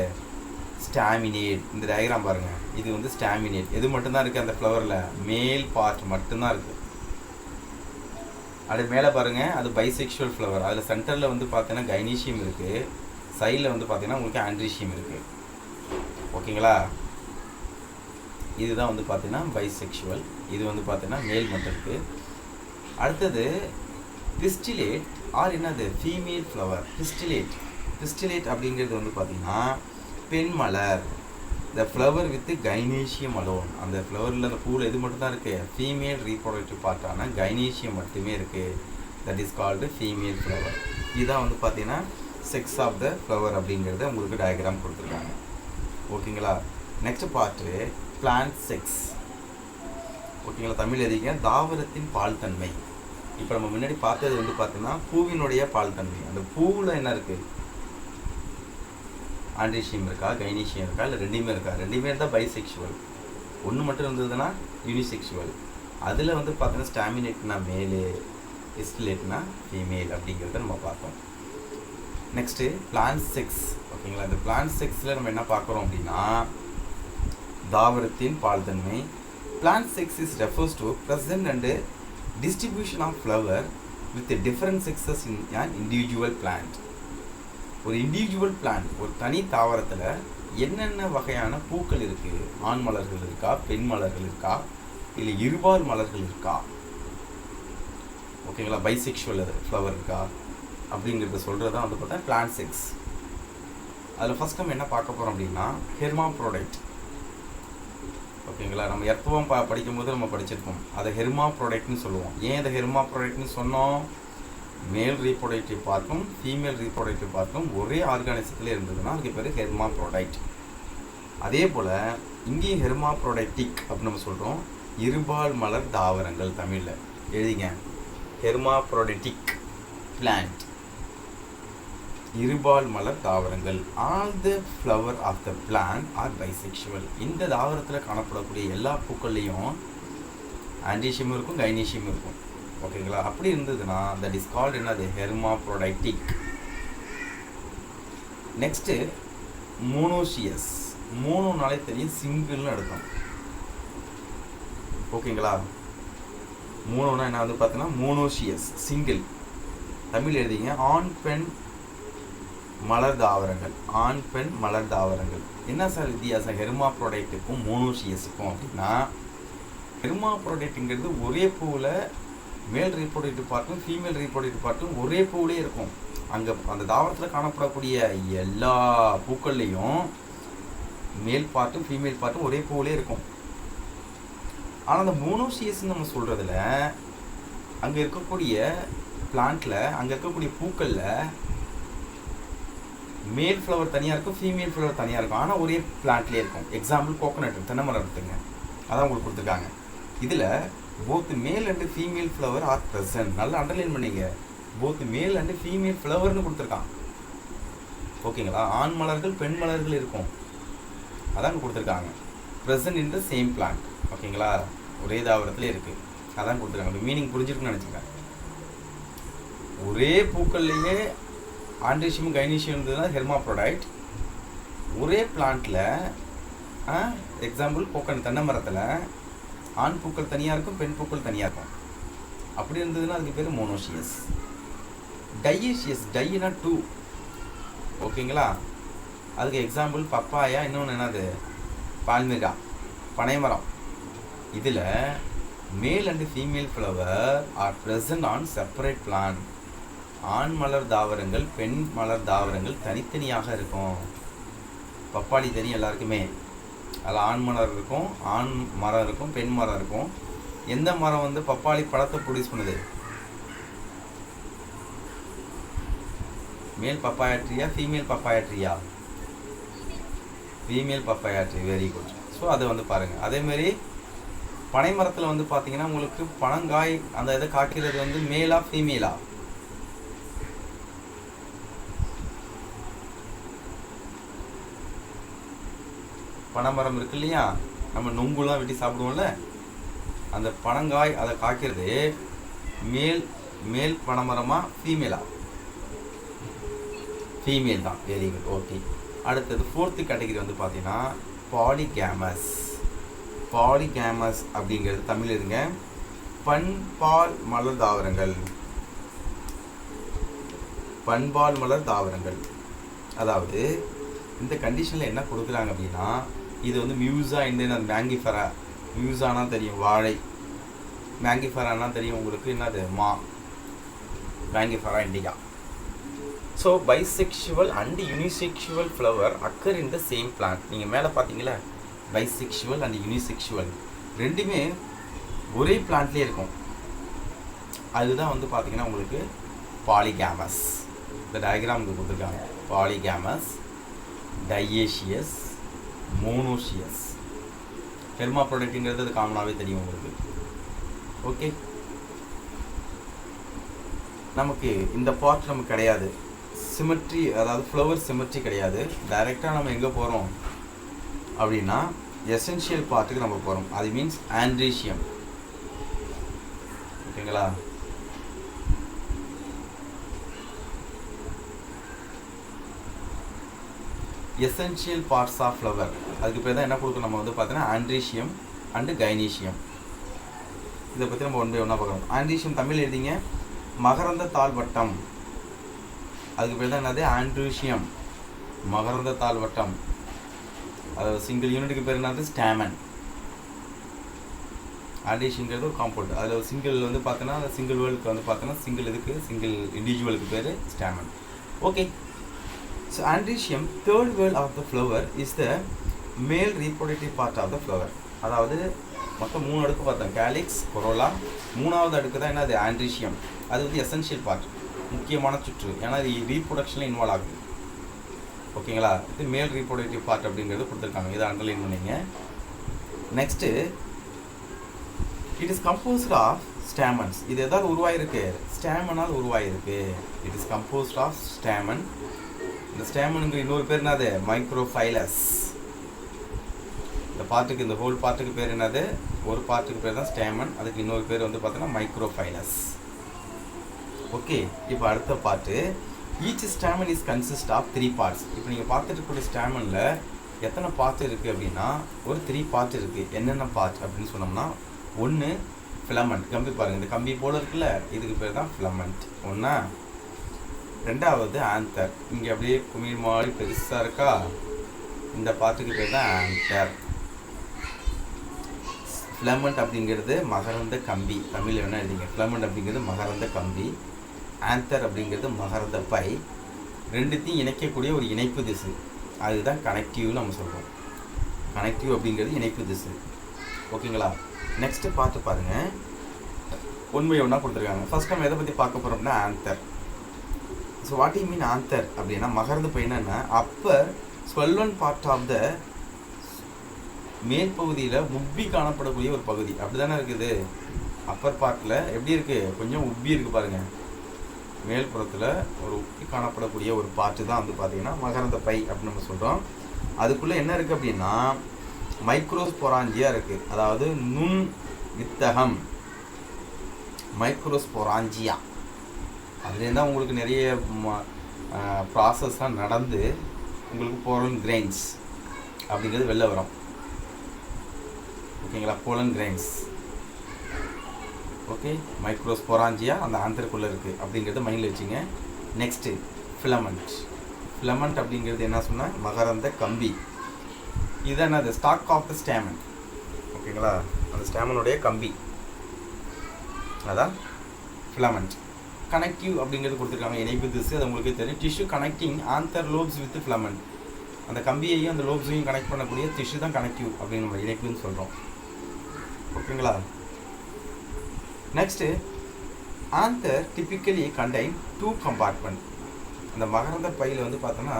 ஸ்டாமினேட். இந்த டயக்ராம் பாருங்கள், இது வந்து ஸ்டாமினேட். எது மட்டும்தான் இருக்குது அந்த ஃப்ளவரில்? மேல் பார்ட் மட்டும்தான் இருக்குது. அது மேலே பாருங்கள், அது பைசெக்ஷுவல் ஃப்ளவர். அதில் சென்டரில் வந்து பார்த்தீங்கன்னா கைனீஷியம் இருக்குது, சைடில் வந்து பார்த்தீங்கன்னா உங்களுக்கு ஆண்ட்ரீஷியம் இருக்குது. ஓகேங்களா? இதுதான் வந்து பார்த்தீங்கன்னா பைசெக்ஷுவல். இது வந்து பார்த்தீங்கன்னா மேல் மட்டும் இருக்குது. அடுத்தது பிஸ்டிலேட் ஆர் என்னது ஃபீமேல் ஃப்ளவர். பிஸ்டிலேட் அப்படிங்கிறது வந்து பார்த்தீங்கன்னா பெண் மலர். த ஃப்ளவர் வித் கைனீஷியம் அலோன். அந்த ஃப்ளவரில் அந்த பூவில் எது மட்டும் தான் இருக்குது? ஃபீமேல் ரீப்ரொடக்டிவ் பார்ட்டான கைனீஷியம் மட்டுமே இருக்குது. That is called female flower. இதுதான் வந்து பார்த்தீங்கன்னா செக்ஸ் ஆஃப் த ஃப்ளவர் அப்படிங்கிறத உங்களுக்கு டயக்ராம் கொடுத்துருக்காங்க. ஓகேங்களா? Next part plant sex. ஓகேங்களா? தமிழ் எழுதிங்க தாவரத்தின் பால் தன்மை. இப்போ நம்ம முன்னாடி பார்த்தது வந்து பார்த்தீங்கன்னா பூவினுடைய பால் தன்மை. அந்த பூவில் என்ன இருக்குது? ஆண்ட்ரீஷியம் இருக்கா, கைனீஷியம் இருக்கா, இல்லை ரெண்டுமே இருக்கா? ரெண்டுமே தான் பைசெக்ஷுவல். ஒன்று மட்டும் இருந்ததுன்னா யூனிசெக்ஷுவல். அதில் வந்து பார்த்தீங்கன்னா ஸ்டாமினேட்னா மேலு, எஸ்டிலேட்னா ஃபீமேல் அப்படிங்கிறத நம்ம பார்த்தோம். Next plant sex. ஓகேங்களா? இந்த பிளான்ட் செக்ஸில் நம்ம என்ன பார்க்குறோம் அப்படின்னா தாவரத்தின் பால் தன்மை. Plant sex is refers to present and distribution of flower with different sexes in an individual plant. ஒரு இண்டிவிஜுவல் பிளான்ட், ஒரு தனி தாவரத்தில் என்னென்ன வகையான பூக்கள் இருக்குது? ஆண் மலர்கள் இருக்கா, பெண் மலர்கள் இருக்கா, இல்லை இருபால் மலர்கள் இருக்கா? ஓகேங்களா? பைசெக்ஷுவல் ஃப்ளவர் இருக்கா அப்படிங்கிறத சொல்கிறது தான் வந்து பார்த்தா பிளான்ட் செக்ஸ். அதில் ஃபஸ்ட் நம்ம என்ன பார்க்க போகிறோம் அப்படின்னா ஹெர்மாப்ரோடைட். ஓகேங்களா? நம்ம எர்த்துவம் படிக்கும்போது நம்ம படிச்சிருக்கோம். அதை ஹெர்மாப்ரோடைட்னு சொல்லுவோம். ஏன் இதை ஹெர்மாப்ரோடைட்னு சொன்னோம்? மேல் ரீப்ரொடக்டிவ் பார்ட்டும் ஃபீமேல் ரீப்ரொடக்டிவ் பார்ட்டும் ஒரே ஆர்கானிசத்தில் இருந்ததுன்னா அதுக்கு பேர் ஹெர்மாப்ரோடைட். அதே போல் இங்கேயும் ஹெர்மாப்ரோடைட்டிக் அப்படின்னு நம்ம சொல்கிறோம். இருபால் மலர் தாவரங்கள். தமிழில் எழுதிங்க, ஹெர்மாப்ரோடைட்டிக் பிளான்ட், இருபால் மலர் தாவரங்கள். All the flower of the plant are bisexual. இந்த தாவரத்தில் காணப்படக்கூடிய எல்லா பூக்கள்லேயும் ஆண்ட்ரீஷியம் இருக்கும், கைனீஷியம் இருக்கும். ஓகேங்களா? அப்படி இருந்ததுன்னா தட் இஸ் கால்டு என்னது ஹெர்மாப்ரோடைட்டிக். Next monoecious. மோனோனாலே தெரியும் சிங்கிள்னு அர்த்தம். ஓகேங்களா? மோனோனா என்ன வந்து பார்த்தீங்கன்னா மோனோஷியஸ் சிங்கிள். தமிழ் எழுதிங்க, ஆண் பெண் மலர் தாவரங்கள். ஆண் பெண் மலர் தாவரங்கள். என்ன சார் வித்தியாசம் ஹெர்மாப்ரோடைட்டுக்கும் மோனோஷியஸுக்கும் அப்படின்னா ஹெர்மாப்ரோடைட்டுங்கிறது ஒரே பூவில் மேல் ரீப்ரொடக்டிவ் பார்ட்டும் ஃபீமேல் ரீப்ரொடக்டிவ் பார்ட்டும் ஒரே பூவிலே இருக்கும். அங்கே அந்த தாவரத்தில் காணப்படக்கூடிய எல்லா பூக்கள்லேயும் மேல் பார்ட்டும் ஃபீமேல் பார்ட்டும் ஒரே பூவிலே இருக்கும். ஆனால் அந்த மோனோஷியஸ்ன்னு நம்ம சொல்கிறதுல அங்கே இருக்கக்கூடிய பிளான்ட்டில் அங்கே இருக்கக்கூடிய பூக்களில் மேல் ஃப்ளவர் தனியாக இருக்கும், ஃபீமேல் ஃப்ளவர் தனியாக இருக்கும். ஆனால் ஒரே பிளான்ட்லேயே இருக்கும். எக்ஸாம்பிள் கோகோனட், தென்னை மரம் எடுத்துங்க, அதான் உங்களுக்கு கொடுத்துருக்காங்க. இதில் போத் மேல் and female flower are present. நல்லா அண்டர்லைன் பண்ணிங்க, போத் மேல் அண்டு ஃபீமேல் ஃப்ளவர்னு கொடுத்துருக்கான். ஓகேங்களா? ஆண் மலர்கள் பெண் மலர்கள் இருக்கும், அதான் கொடுத்துருக்காங்க. Present in the same plant. ஓகேங்களா? ஒரே தாவரத்தில் இருக்குது, அதான் கொடுத்துருக்காங்க. மீனிங் புரிஞ்சிருக்குன்னு நினச்சிக்கிறேன். ஒரே பூக்கள்லேயே ஆண்ட்ரீஷியம் கைனீஷியம் இருந்ததுன்னா ஹெர்மாப்ரோடைட். ஒரே பிளான்ட்டில் எக்ஸாம்பிள் கோகோனட், தென்னை மரத்தில் ஆண் பூக்கள் தனியாக இருக்கும், பெண் பூக்கள் தனியாக இருக்கும். அப்படி இருந்ததுன்னா அதுக்கு பேர் மோனோஷியஸ். டையேஷியஸ், டைனா 2. ஓகேங்களா? அதுக்கு எக்ஸாம்பிள் பப்பாயா, இன்னொன்று என்னது பால்மிரா, பனைமரம். இதில் மேல் and female flower are present on separate plant. ஆண் மலர் தாவரங்கள் பெண் மலர் தாவரங்கள் தனித்தனியாக இருக்கும். பப்பாளி தெரியும் எல்லாருக்குமே, அதில் ஆண் மலர் இருக்கும், ஆண் மரம் இருக்கும், பெண் மரம் இருக்கும். எந்த மரம் வந்து பப்பாளி பழத்தை ப்ரொடியூஸ் பண்ணுது? மேல் பப்பாயா ட்ரீயா, ஃபீமேல் பப்பாயா ட்ரீயா? Female papaya tree. Very good. So அதை வந்து பாருங்கள். அதேமாரி பனை மரத்தில் வந்து பார்த்தீங்கன்னா உங்களுக்கு பனங்காய் அந்த இதை காய்க்கிறது வந்து மேலா ஃபீமேலா? பனைமரம் இருக்கு இல்லையா, நம்ம நொங்குலாம் வெட்டி சாப்பிடுவோம்ல, அந்த பனங்காய் அதை காய்க்கிறது மேல் பனைமரமா ஃபீமேலா? ஃபீமேல் தான். Very good. ஓகே. அடுத்தது 4th கேட்டகரி வந்து பார்த்தீங்கன்னா பாலிகேமஸ். பாலிகேமஸ் அப்படிங்கிறது தமிழ் இருங்க, பண்பால் மலர் தாவரங்கள். பண்பால் மலர் தாவரங்கள். அதாவது இந்த கண்டிஷனில் என்ன கொடுக்குறாங்க அப்படின்னா, இது வந்து மியூசா இண்டியன், அது மேங்கிஃபெரா. மியூசானா தெரியும், வாழை. மேங்கிஃபெரானா தெரியும் உங்களுக்கு, என்னது மா. Mangifera indica. So bisexual and unisexual flower occur in the same plant. நீங்கள் மேலே பார்த்தீங்களா, பைசெக்சுவல் அண்ட் யூனிசெக்சுவல் ரெண்டுமே ஒரே பிளான்ட்லேயே இருக்கும். அதுதான் வந்து பார்த்தீங்கன்னா உங்களுக்கு பாலிகேமஸ். இந்த டயக்ராம் இங்கே கொடுத்துருக்காங்க. பாலிகேமஸ், டையேஷியஸ், மோனோஷியஸ். ஹெர்மாப்ரோடைட்டுங்கிறது அது காமனாகவே தெரியும் உங்களுக்கு. ஓகே, நமக்கு இந்த பார்ட் நமக்கு கிடையாது. சிமெட்ரி, அதாவது ஃப்ளவர் சிமெட்ரி கிடையாது. டைரெக்டாக நம்ம எங்கே போகிறோம் அப்படின்னா எசென்ஷியல் பார்ட்டுக்கு நம்ம போகிறோம். அது மீன்ஸ் ஆண்ட்ரீஷியம். ஓகேங்களா? எசென்ஷியல் பார்ட்ஸ் ஆஃப் ஃப்ளவர், அதுக்கு பேர் தான் என்ன கொடுக்கும் நம்ம வந்து பார்த்தீங்கன்னா ஆண்ட்ரீஷியம் அண்டு கைனீஷியம். இதை பற்றி நம்ம 1 by 1 பார்க்குறோம். ஆண்ட்ரீஷியம் தமிழ் எழுதிங்க, மகரந்த தாழ்வட்டம். அதுக்கு பேர் தான் என்னது, ஆண்ட்ரீஷியம், மகரந்த தாழ்வட்டம். அது சிங்கிள் யூனிட்டுக்கு பேர் என்னது, ஸ்டாமன். ஆண்ட்ரீஷியங்கிறது ஒரு காம்பவுண்ட். அதில் ஒரு சிங்கிள் வந்து பார்த்தோன்னா, சிங்கிள் வேர்டுக்கு வந்து பார்த்தோன்னா சிங்கிள் இதுக்கு சிங்கிள் இண்டிவிஜுவலுக்கு பேர் stamen. Okay. So androecium, 3rd word of the flower is the male reproductive part of the flower. அதாவது மொத்தம் 3 அடுக்கு பார்த்தோம், கேலிக்ஸ், கொரோலா. 3வது அடுக்கு தான் என்னது, ஆண்ட்ரீஷியம். அது வந்து எசென்ஷியல் பார்ட், முக்கியமான சுற்று. ஏன்னா இது ரீப்ரொடக்ஷனில் இன்வால்வ் ஆகுது. ஓகேங்களா? இது மேல் ரீப்ரொடக்டிவ் பார்ட் அப்படிங்கிறது கொடுத்துருக்காங்க. இதை அண்டர்லைன் பண்ணிங்க. Next, it is composed of stamens. இது எதாவது உருவாயிருக்கு, ஸ்டாமனால் உருவாயிருக்கு. It is composed of stamen. இந்த ஸ்டாமனுக்கு இன்னொரு பேர் என்னது, மைக்ரோஃபைலஸ். இந்த பார்ட்டுக்கு, இந்த ஹோல் பார்ட்டுக்கு பேர் என்னது, ஒரு பார்ட்டுக்கு பேர் தான் ஸ்டாமன். அதுக்கு இன்னொரு பேர் வந்து பார்த்தோன்னா மைக்ரோஃபைலஸ். ஓகே. இப்போ அடுத்த part, each stamen is consist of 3 parts. இப்போ நீங்கள் பார்த்துட்டு இருக்கக்கூடிய ஸ்டாமனில் எத்தனை பார்ட் இருக்குது அப்படின்னா ஒரு 3 part இருக்குது. என்னென்ன பார்ட் அப்படின்னு சொன்னோம்னா, 1 ஃபிலமெண்ட், கம்பி பாருங்கள், இந்த கம்பி போல் இருக்குல்ல, இதுக்கு பேர் தான் ஃபிலமெண்ட். 1. 2வது ஆந்தர், இங்கே அப்படியே குமிழ் மாதிரி பெருசாக இருக்கா, இந்த பார்ட்டுக்கு பேர் தான் ஆந்தர். ஃபிலமெண்ட் அப்படிங்கிறது மகரந்த கம்பி, தமிழ் என்ன எழுதிங்க, ஃபிலமெண்ட் அப்படிங்கிறது மகரந்த கம்பி, ஆந்தர் அப்படிங்கிறது மகரந்த பை. ரெண்டுத்தையும் இணைக்கக்கூடிய ஒரு இணைப்பு திசு, அதுதான் கனெக்டிவ்னு நம்ம சொல்கிறோம். கனெக்டிவ் அப்படிங்கிறது இணைப்பு திசு. ஓகேங்களா? நெக்ஸ்ட்டு பார்த்து பாருங்கள், 1 by 1 கொடுத்துருக்காங்க. ஃபர்ஸ்ட் நம்ம எதை பற்றி பார்க்க போகிறோம்னா anther. So what you mean anther அப்படின்னா, மகரந்த பை என்னன்னா upper swollen part of the, மேல் பகுதியில் உப்பி காணப்படக்கூடிய ஒரு பகுதி. அப்படி தானே இருக்குது. அப்பர் பார்ட்டில் எப்படி இருக்குது, கொஞ்சம் உப்பி இருக்குது பாருங்கள். மேல்புறத்தில் ஒரு உப்பி காணப்படக்கூடிய ஒரு பார்ட்டு தான் வந்து பார்த்திங்கன்னா மகரந்த பை அப்படின்னு நம்ம சொல்கிறோம். அதுக்குள்ளே என்ன இருக்குது அப்படின்னா மைக்ரோஸ்பொராஞ்சியா இருக்குது. அதாவது நுண் வித்தகம், மைக்ரோஸ்பொராஞ்சியா. அதுலேருந்து உங்களுக்கு நிறைய ப்ராசஸ்லாம் நடந்து உங்களுக்கு போலன் கிரெயின்ஸ் அப்படிங்கிறது வெளில வரும். ஓகேங்களா? Pollen grains. ஓகே. மைக்ரோஸ்பொராஞ்சியா அந்த ஆந்தருக்குள்ளே இருக்குது அப்படிங்கிறத மைண்டில் வச்சுங்க. Next filament. ஃபிலமெண்ட் அப்படிங்கிறது என்ன சொன்னால் மகரந்த கம்பி. இதுதான் அது ஸ்டாக் ஆஃப் த ஸ்டாமன். ஓகேங்களா? அந்த ஸ்டாமனுடைய கம்பி, அதான் ஃபிலமெண்ட். கனெக்டிவ் அப்படிங்கிறது கொடுத்துருக்காங்க, இணைப்பு திசு. அது உங்களுக்கு தெரியும். Tissue connecting anther லோப்ஸ் with filament. அந்த கம்பியையும் அந்த லோப்ஸையும் கனெக்ட் பண்ணக்கூடிய டிஷ்யூ தான் கனெக்டிவ் அப்படின்னு நம்ம இணைப்புன்னு சொல்கிறோம். ஓகேங்களா? Next, anther typically contain 2 compartment. அந்த மகரந்த பையில் வந்து பார்த்தோன்னா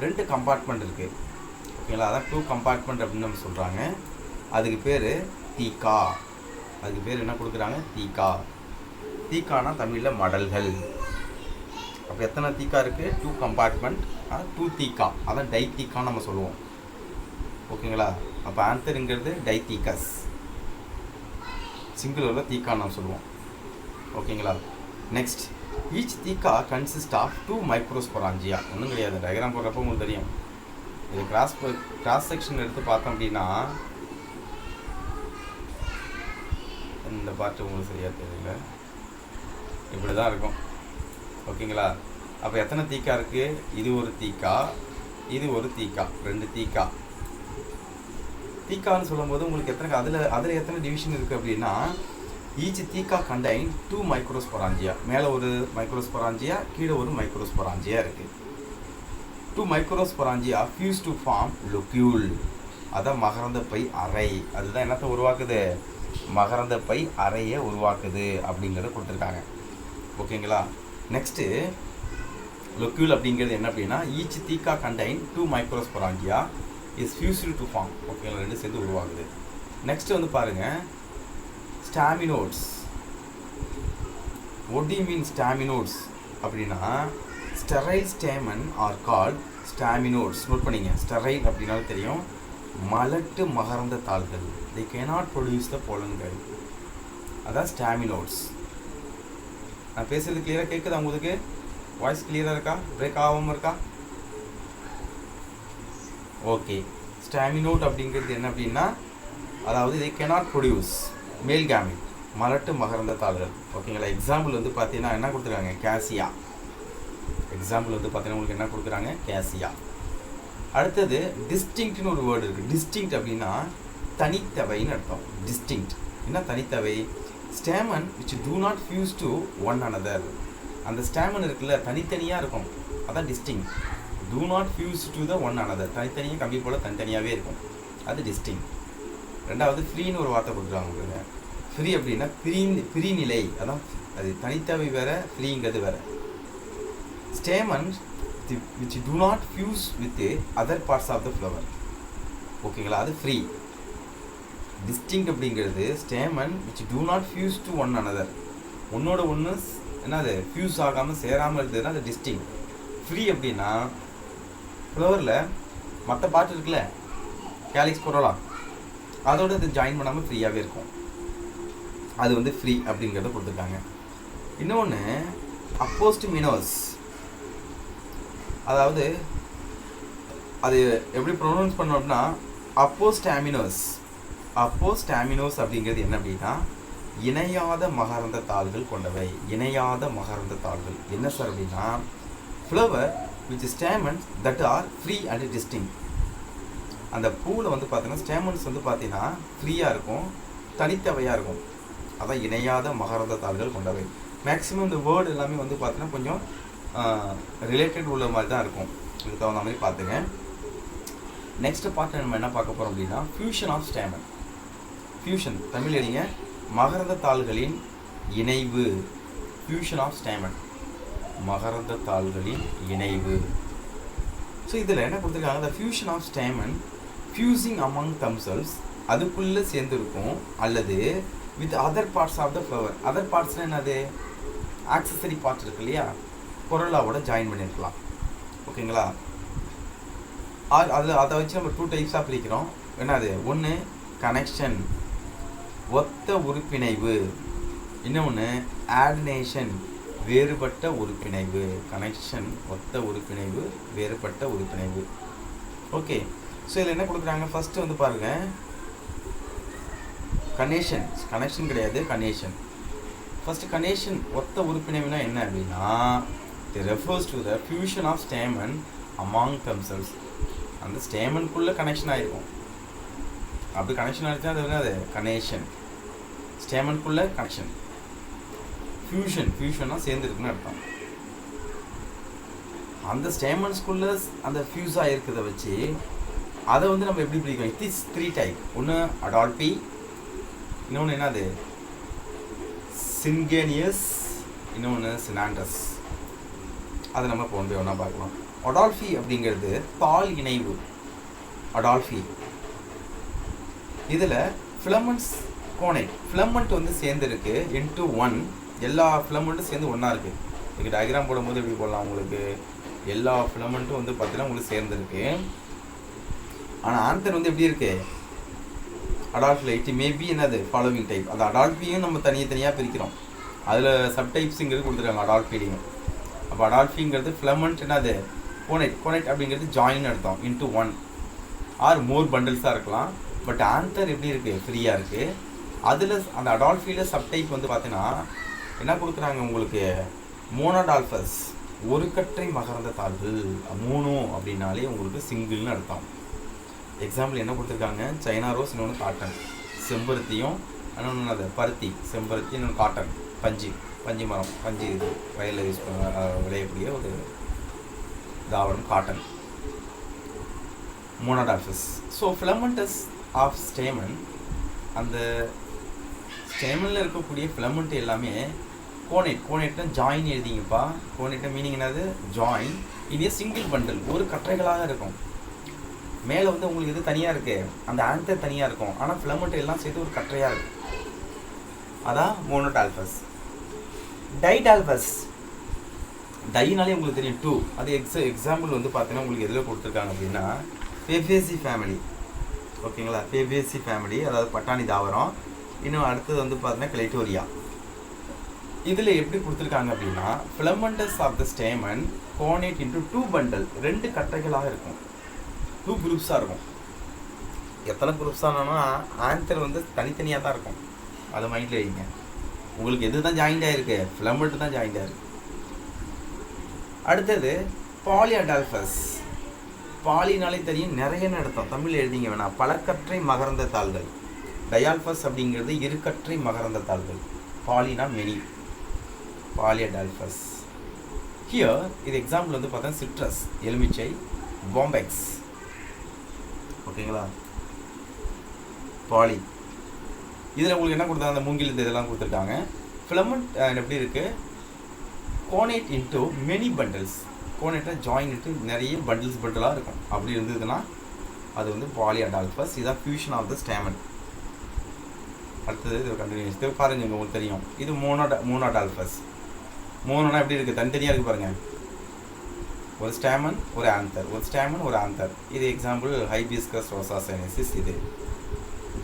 2 compartment இருக்குது. ஓகேங்களா? அதான் 2 compartment அப்படின்னு நம்ம சொல்கிறாங்க. அதுக்கு பேர் தீக்கா. அதுக்கு பேர் என்ன கொடுக்குறாங்க, தீக்கா. தீக்கானா தமிழில் மடல்கள். அப்போ எத்தனை தீக்கா இருக்குது, 2 compartment, 2 தீக்கா. அதான் டை தீக்கான்னு நம்ம சொல்லுவோம். ஓகேங்களா? அப்போ ஆந்தருங்கிறது டைத்தீக்கஸ், சிங்குலரில் தீக்கான்னு நாம் சொல்லுவோம். ஓகேங்களா? Next, each theca consist of 2 microsporangia. ஒன்றும் கிடையாது, டயக்ராம் போடுறப்போ உங்களுக்கு தெரியும். இது கிராஸ் செக்ஷன் எடுத்து பார்த்தோம் அப்படின்னா இந்த பார்ட்டு உங்களுக்கு சரியாக தெரியல, இப்படி தான் இருக்கும். ஓகேங்களா? அப்போ எத்தனை தீக்கா இருக்குது? இது ஒரு தீக்கா, இது ஒரு தீக்கா, 2 தீக்கா. தீக்கான்னு சொல்லும்போது உங்களுக்கு அதில் எத்தனை டிவிஷன் இருக்குது அப்படின்னா, ஈச் தீக்கா கண்டைன் 2 மைக்ரோஸ்பொராஞ்சியா. மேலே ஒரு மைக்ரோஸ்பொராஞ்சியா, கீழே ஒரு மைக்ரோஸ்பொராஞ்சியா இருக்குது. 2 மைக்ரோஸ்பொராஞ்சியா ஃபியூஸ் டு ஃபார்ம் லொக்யூல். அதான் மகரந்த பை அறை. அதுதான் என்னத்தை உருவாக்குது? மகரந்த பை அறையை உருவாக்குது அப்படிங்கிறத கொடுத்துருக்காங்க. ஓகேங்களா? நெக்ஸ்ட்டு, லொக்யூல் அப்படிங்கிறது என்ன அப்படின்னா, each theca contain 2 microsporangia is fused to form. ஓகேங்களா? 2 சேர்ந்து உருவாகுது. நெக்ஸ்ட் வந்து பாருங்கள், ஸ்டாமினோட்ஸ். what do you mean staminodes அப்படின்னா, sterile stamen are called staminodes. Note பண்ணிங்க, ஸ்டெரைல் அப்படின்னாலும் தெரியும், மலட்டு மகரந்த தாள்கள். they cannot produce the pollen grain. அதான் ஸ்டாமினோட்ஸ். நான் பேசுறது கிளியராக கேட்குதா உங்களுக்கு? வாய்ஸ் கிளியராக இருக்கா? பிரேக் ஆகாமல் இருக்கா? ஓகே. ஸ்டாமினோட் அப்படிங்கிறது என்ன அப்படின்னா, அதாவது they cannot produce male gamete, மலட்டு மகரந்த தாள்கள். ஓகேங்களா? எக்ஸாம்பிள் வந்து பார்த்தீங்கன்னா என்ன கொடுத்துருக்காங்க? கேசியா. எக்ஸாம்பிள் வந்து பார்த்தீங்கன்னா உங்களுக்கு என்ன கொடுக்குறாங்க? கேசியா. அடுத்தது டிஸ்டிங்க்ட்னு ஒரு வேர்டு இருக்குது. டிஸ்டிங்க்ட் அப்படின்னா தனித்தவைன்னு அர்த்தம். டிஸ்டிங்க்ட் என்ன? தனித்தவை. Stamen which do not fuse to one another. அந்த ஸ்டேமன் இருக்குல்ல, தனித்தனியாக இருக்கும், அதான் distinct. do not fuse to the one another. தனித்தனியாக கம்பி போல் தனித்தனியாகவே இருக்கும், அது டிஸ்டிங்க்ட். ரெண்டாவது ஃப்ரீன்னு ஒரு வார்த்தை கொடுக்குறாங்க உங்களுக்கு. ஃப்ரீ அப்படின்னா பிரிநிலை, அதான் அது தனித்தவை வேறு, ஃப்ரீங்கிறது வேறு. Stamen which do not fuse with the other parts of the flower. ஓகேங்களா? அது ஃப்ரீ. டிஸ்டிங்க்ட் அப்படிங்கிறது stamen which do not fuse to one another. ஒன்னோட ஒன்று என்னது? ஃபியூஸ் ஆகாமல் சேராமல் இருந்ததுன்னா அது டிஸ்டிங்க்ட். ஃப்ரீ அப்படின்னா ஃப்ளவரில் மற்ற பார்ட் இருக்குல்ல, கேலிக்ஸ் கொரோலா, அதோட இது ஜாயின் பண்ணாமல் ஃப்ரீயாகவே இருக்கும், அது வந்து ஃப்ரீ அப்படிங்கிறத கொடுத்துருக்காங்க. இன்னொன்று அப்போஸ்டிமினோஸ். அதாவது அது எப்படி ப்ரொனவுன்ஸ் பண்ணோம் அப்படின்னா அப்போஸ்டாமினோஸ். அப்போஸ்டாமினோஸ் அப்படிங்கிறது என்ன அப்படின்னா, இணையாத மகரந்த தாள்கள் கொண்டவை. இணையாத மகரந்த தாள்கள் என்ன சார் அப்படின்னா, flower which stamens that R free and distinct. அந்த பூவில் வந்து பார்த்தீங்கன்னா ஸ்டேமன்ஸ் வந்து பார்த்தீங்கன்னா ஃப்ரீயாக இருக்கும், தனித்தவையாக இருக்கும், அதான் இணையாத மகரந்த தாள்கள் கொண்டவை. மேக்ஸிமம் இந்த வேர்டு எல்லாமே வந்து பார்த்தீங்கன்னா கொஞ்சம் ரிலேட்டட் உள்ள மாதிரி தான் இருக்கும், இதுக்கு தகுந்த மாதிரி பார்த்துங்க. நெக்ஸ்ட் பார்ட் நம்ம என்ன பார்க்க போகிறோம் அப்படின்னா, fusion of stamen. Fusion Tamil எழுதிங்க, மகரந்த தாள்களின் இணைவு. ஃபியூஷன் ஆஃப் ஸ்டேமன், மகரந்த தாள்களின் இணைவு. ஸோ இதில் என்ன கொடுத்துருக்காங்க, the fusion of stamen fusing among themselves, அதுக்குள்ளே சேர்ந்துருக்கும், அல்லது with other parts of the flower. Other பார்ட்ஸ்னால் என்னது? ஆக்சசரி பார்ட் இருக்கு இல்லையா, கொரோலாவோட ஜாயின் பண்ணியிருக்கலாம். ஓகேங்களா? அதை வச்சு நம்ம 2 டைப்ஸாக பிரிக்கிறோம். என்னது? ஒன்று கனெக்ஷன், ஒத்த உறுப்பிணைவு. இன்னொன்று ஆடினேஷன், வேறுபட்ட உறுப்பிணைவு. கனெக்ஷன், ஒத்த உறுப்பிணைவு, வேறுபட்ட உறுப்பிணைவு. ஓகே. ஸோ இதில் என்ன கொடுக்குறாங்க? ஃபஸ்ட்டு வந்து பாருங்கள், கனெக்ஷன். கனெக்ஷன் கிடையாது, கனெக்ஷன். ஃபஸ்ட்டு கனெக்ஷன், ஒத்த உறுப்பிணைவுனா என்ன அப்படின்னா, it refers to the fusion of stamen among themselves. அந்த ஸ்டேமனுக்குள்ளே கனெக்ஷன் ஆகிருக்கும், அப்படி கனெக்ஷன் ஆகிடுச்சா அது என்னது? கனெக்ஷன். ஸ்டேமனுக்குள்ளே கனெக்ஷன். ஃபியூஷன்னா சேர்ந்துருக்குன்னு அர்த்தம். அந்த ஸ்டேமன்ஸ்குள்ளே அந்த ஃபியூஸ் ஆகிருக்கிறத வச்சு அதை வந்து நம்ம எப்படி பிடிக்கும்? It is 3 type. ஒன்று அடால்பி, இன்னொன்று என்னது? சின்கேனியஸ், இன்னொன்று சினாண்டஸ். அதை நம்ம இப்போ வந்து ஒன்றா பார்க்கலாம். அடால்ஃபி அப்படிங்கிறது தாள் இணைவு. அடால்ஃபி இதில் ஃபிலமெண்ட்ஸ் கோனைட், ஃபிலமெண்ட் வந்து சேர்ந்துருக்கு இன்ட்டு 1. எல்லா ஃபிலமெண்ட்டும் சேர்ந்து ஒன்றா இருக்குது. இதுக்கு டயக்ராம் போடும்போது எப்படி போடலாம் உங்களுக்கு? எல்லா ஃபிலமெண்ட்டும் வந்து பார்த்தீங்கன்னா உங்களுக்கு சேர்ந்துருக்கு. ஆனால் ஆன்தர் வந்து எப்படி இருக்கு, அடால்ஃபியில் இட் மேபி என்னது ஃபாலோவிங் டைப். அந்த அடால்ஃபியும் நம்ம தனியாக பிரிக்கிறோம். அதில் சப்டைப்ஸுங்கிறது கொடுத்துருக்காங்க அடால்ஃபிலையும். அப்போ அடால்ஃபிங்கிறது ஃபிலமெண்ட் என்னது கோனைட் அப்படிங்கிறது ஜாயின் அர்த்தம் இன்ட்டு ஒன் ஆர் மோர் பண்டில்ஸாக இருக்கலாம். பட் ஆன்தர் எப்படி இருக்குது, ஃப்ரீயாக இருக்குது. அதில் அந்த அடால்ஃபியில் சப்டைப் வந்து பார்த்தீங்கன்னா என்ன கொடுக்குறாங்க உங்களுக்கு, மோனோடால்ஃபஸ், ஒரு கற்றை மகரந்த தாள்கள். மூணு அப்படின்னாலே உங்களுக்கு சிங்கிள்னு அர்த்தம். எக்ஸாம்பிள் என்ன கொடுத்துருக்காங்க, சைனா ரோஸ், இன்னொன்று காட்டன், செம்பருத்தியும் இன்னொன்று அது பருத்தி, செம்பருத்தி இன்னொன்று காட்டன், பஞ்சு மரம், பஞ்சு இது வயலில் யூஸ் பண்ண விளையக்கூடிய ஒரு தாவரம் cotton, monadelphous. So filaments of stamen, அந்த ஸ்டேமனில் இருக்கக்கூடிய ஃபிலமெண்ட் எல்லாமே கோனேட்னா ஜாயின் எழுதிங்கப்பா. கோனேட்னா மீனிங் என்னது, ஜாயின் இன் சிங்கிள் பண்டில், ஒரு கற்றைகளாக இருக்கும். மேலே வந்து உங்களுக்கு இது தனியாக இருக்குது, அந்த ஆன்தர் தனியாக இருக்கும், ஆனால் ஃபிலமெண்ட் எல்லாம் சேர்த்து ஒரு கற்றையாக இருக்கும். அதான் மோனோடால்ஃபஸ். டைடால்ஃபஸ், டைனாலே உங்களுக்கு தெரியும் 2. அது எக்ஸாம்பிள் வந்து பார்த்தீங்கன்னா உங்களுக்கு எதில் கொடுத்துருக்காங்க அப்படின்னா பேபேசி ஃபேமிலி. ஓகேங்களா, பேபேசி ஃபேமிலி அதாவது பட்டாணி தாவரம். இன்னும் அடுத்தது வந்து பார்த்தீங்கன்னா கிளைட்டோரியா. இதில் எப்படி கொடுத்துருக்காங்க அப்படின்னா filaments of the stamen connate into 2 bundle, 2 கற்றைகளாக இருக்கும், 2 குரூப்ஸாக இருக்கும். எத்தனை குரூப்ஸ் ஆனாலும் ஆன்சர் வந்து தனித்தனியாக தான் இருக்கும். அதை மைண்டில் வைங்க. உங்களுக்கு எது தான் ஜாயிண்ட் ஆகிருக்கு, ஃபிலமெண்ட் தான் ஜாயிண்ட் ஆகிருக்கு. அடுத்தது பாலியடால்ஃபஸ். பாலினாலே தெரியும் நிறையன்னு அர்த்தம், தமிழ் எழுதிங்க வேணாம். பலக்கற்றை மகரந்த தாள்கள். டயால்ஃபஸ் அப்படிங்கிறது இருக்கற்றை மகரந்த தாள்கள். பாலினா மெனி, பாலியடால்ஃபஸ். ஹியர் இது எக்ஸாம்பிள் வந்து பார்த்தா சிட்ரஸ், எலுமிச்சை, பாம்பெக்ஸ். ஓகேங்களா, பாலி. இதில் உங்களுக்கு என்ன கொடுத்தாங்க, அந்த மூங்கில் இதெல்லாம் கொடுத்துருக்காங்க. ஃபிலமெண்ட் எப்படி இருக்குது, கோனேட் இன்ட்டு மெனி பண்டில்ஸ். கோனேட்டை ஜாயின் இன்ட்டு நிறைய பண்டிலாக இருக்கும். அப்படி இருந்ததுன்னா அது வந்து பாலியடால்ஃபஸ். இதுதான் ஃபியூஷன் ஆஃப் த ஸ்டேமன். அடுத்தது இது கண்டினியூஸ் பாருங்க, உங்களுக்கு தெரியும். இது மோனோடால்ஃபஸ். மோனோனா எப்படி இருக்குது, தனித்தனியாக இருக்குது பாருங்கள். ஒரு ஸ்டேமன் ஒரு ஆன்தர், ஒரு ஸ்டேமன் ஒரு ஆன்தர். இது எக்ஸாம்பிள் ஹைபிஸ்கஸ் ரோசா சைனசிஸ். இது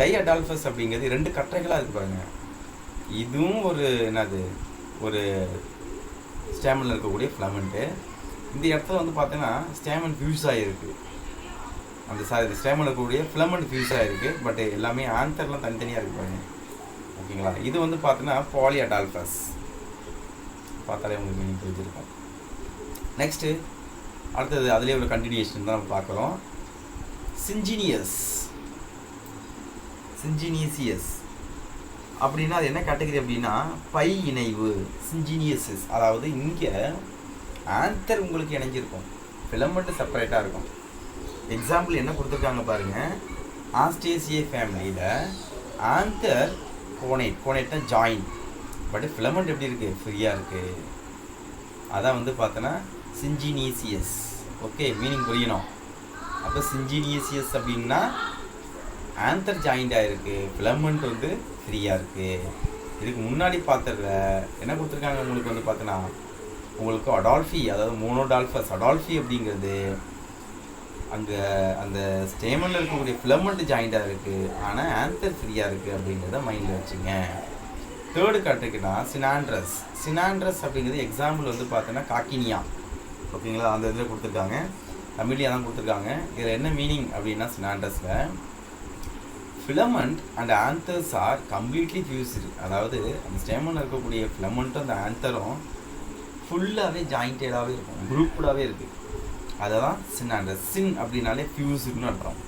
டைஅடால்ஃபஸ் அப்படிங்கிறது 2 கற்றைகளாக இருக்குது பாருங்கள். இதுவும் ஒரு என்னது, ஒரு ஸ்டேமனில் இருக்கக்கூடிய ஃபிலமெண்ட்டு. இந்த இடத்துல வந்து பார்த்தீங்கன்னா ஸ்டேமன் ஃபியூஸ் ஆகிருக்கு. அந்த ஸ்டேமனில் இருக்கக்கூடிய ஃபிலமெண்ட் ஃபியூஸ் ஆகிருக்கு. பட் எல்லாமே ஆன்தர்லாம் தனித்தனியாக இருக்குது பாருங்க. ஓகேங்களா, இது வந்து பார்த்தீங்கன்னா பாலியடால்ஃபஸ். பார்த்தாலே உங்களுக்கு மீனிங் தெரிஞ்சிருக்கும். நெக்ஸ்ட்டு அடுத்தது அதுலேயே ஒரு கண்டினியூஷன் தான் நம்ம பார்க்குறோம். சிஞ்சினியசியஸ் அப்படின்னா அது என்ன கேட்டகரி அப்படின்னா பை இணைவு, சிஞ்சினியசிஸ். அதாவது இங்கே ஆன்தர் உங்களுக்கு இணைஞ்சிருக்கும், ஃபிலமெண்ட் செப்பரேட்டாக இருக்கும். எக்ஸாம்பிள் என்ன கொடுத்துருக்காங்க பாருங்கள். ஆஸ்டேசியே ஃபேமிலியில் ஆன்தர் கோனேட்னா ஜாயின், பட் ஃபிலமெண்ட் எப்படி இருக்குது, ஃப்ரீயாக இருக்குது. அதான் வந்து பார்த்தோன்னா சிஞ்சினியசியஸ். ஓகே, மீனிங் புரியணும். அப்போ சிஞ்சினியசியஸ் அப்படின்னா ஆன்தர் ஜாயிண்டாக இருக்குது, ஃபிலமெண்ட் வந்து ஃப்ரீயாக இருக்குது. இதுக்கு முன்னாடி பார்த்ததில் என்ன கொடுத்துருக்காங்க உங்களுக்கு வந்து பார்த்தோன்னா உங்களுக்கு அடால்ஃபி, அதாவது மோனோடால்ஃபஸ். அடால்ஃபி அப்படிங்கிறது அங்கே அந்த ஸ்டேமனில் இருக்கக்கூடிய ஃபிலமெண்ட் ஜாயிண்டாக இருக்குது, ஆனால் ஆன்தர் ஃப்ரீயாக இருக்குது அப்படிங்கிறத மைண்டில் வச்சுங்க. தேர்டு காட்டுக்குன்னா சினாண்ட்ரஸ் அப்படிங்கிறது எக்ஸாம்பிள் வந்து பார்த்தோன்னா காக்கினியா. ஓகேங்களா, அந்த இதில் கொடுத்துருக்காங்க, தமிழ்லேயே தான் கொடுத்துருக்காங்க. இதில் என்ன மீனிங் அப்படின்னா சினாண்ட்ரஸில் filament and anthers are completely fused. அதாவது அந்த ஸ்டேமனில் இருக்கக்கூடிய ஃபிலமெண்ட்டும் அந்த ஆன்தரும் ஃபுல்லாகவே ஜாயிண்டடாகவே இருக்கும், குரூப்டாகவே இருக்குது. அதை தான் சினாண்ட்ரஸ். சின் அப்படின்னாலே ஃபியூஸ்டுன்னு அர்த்தம்.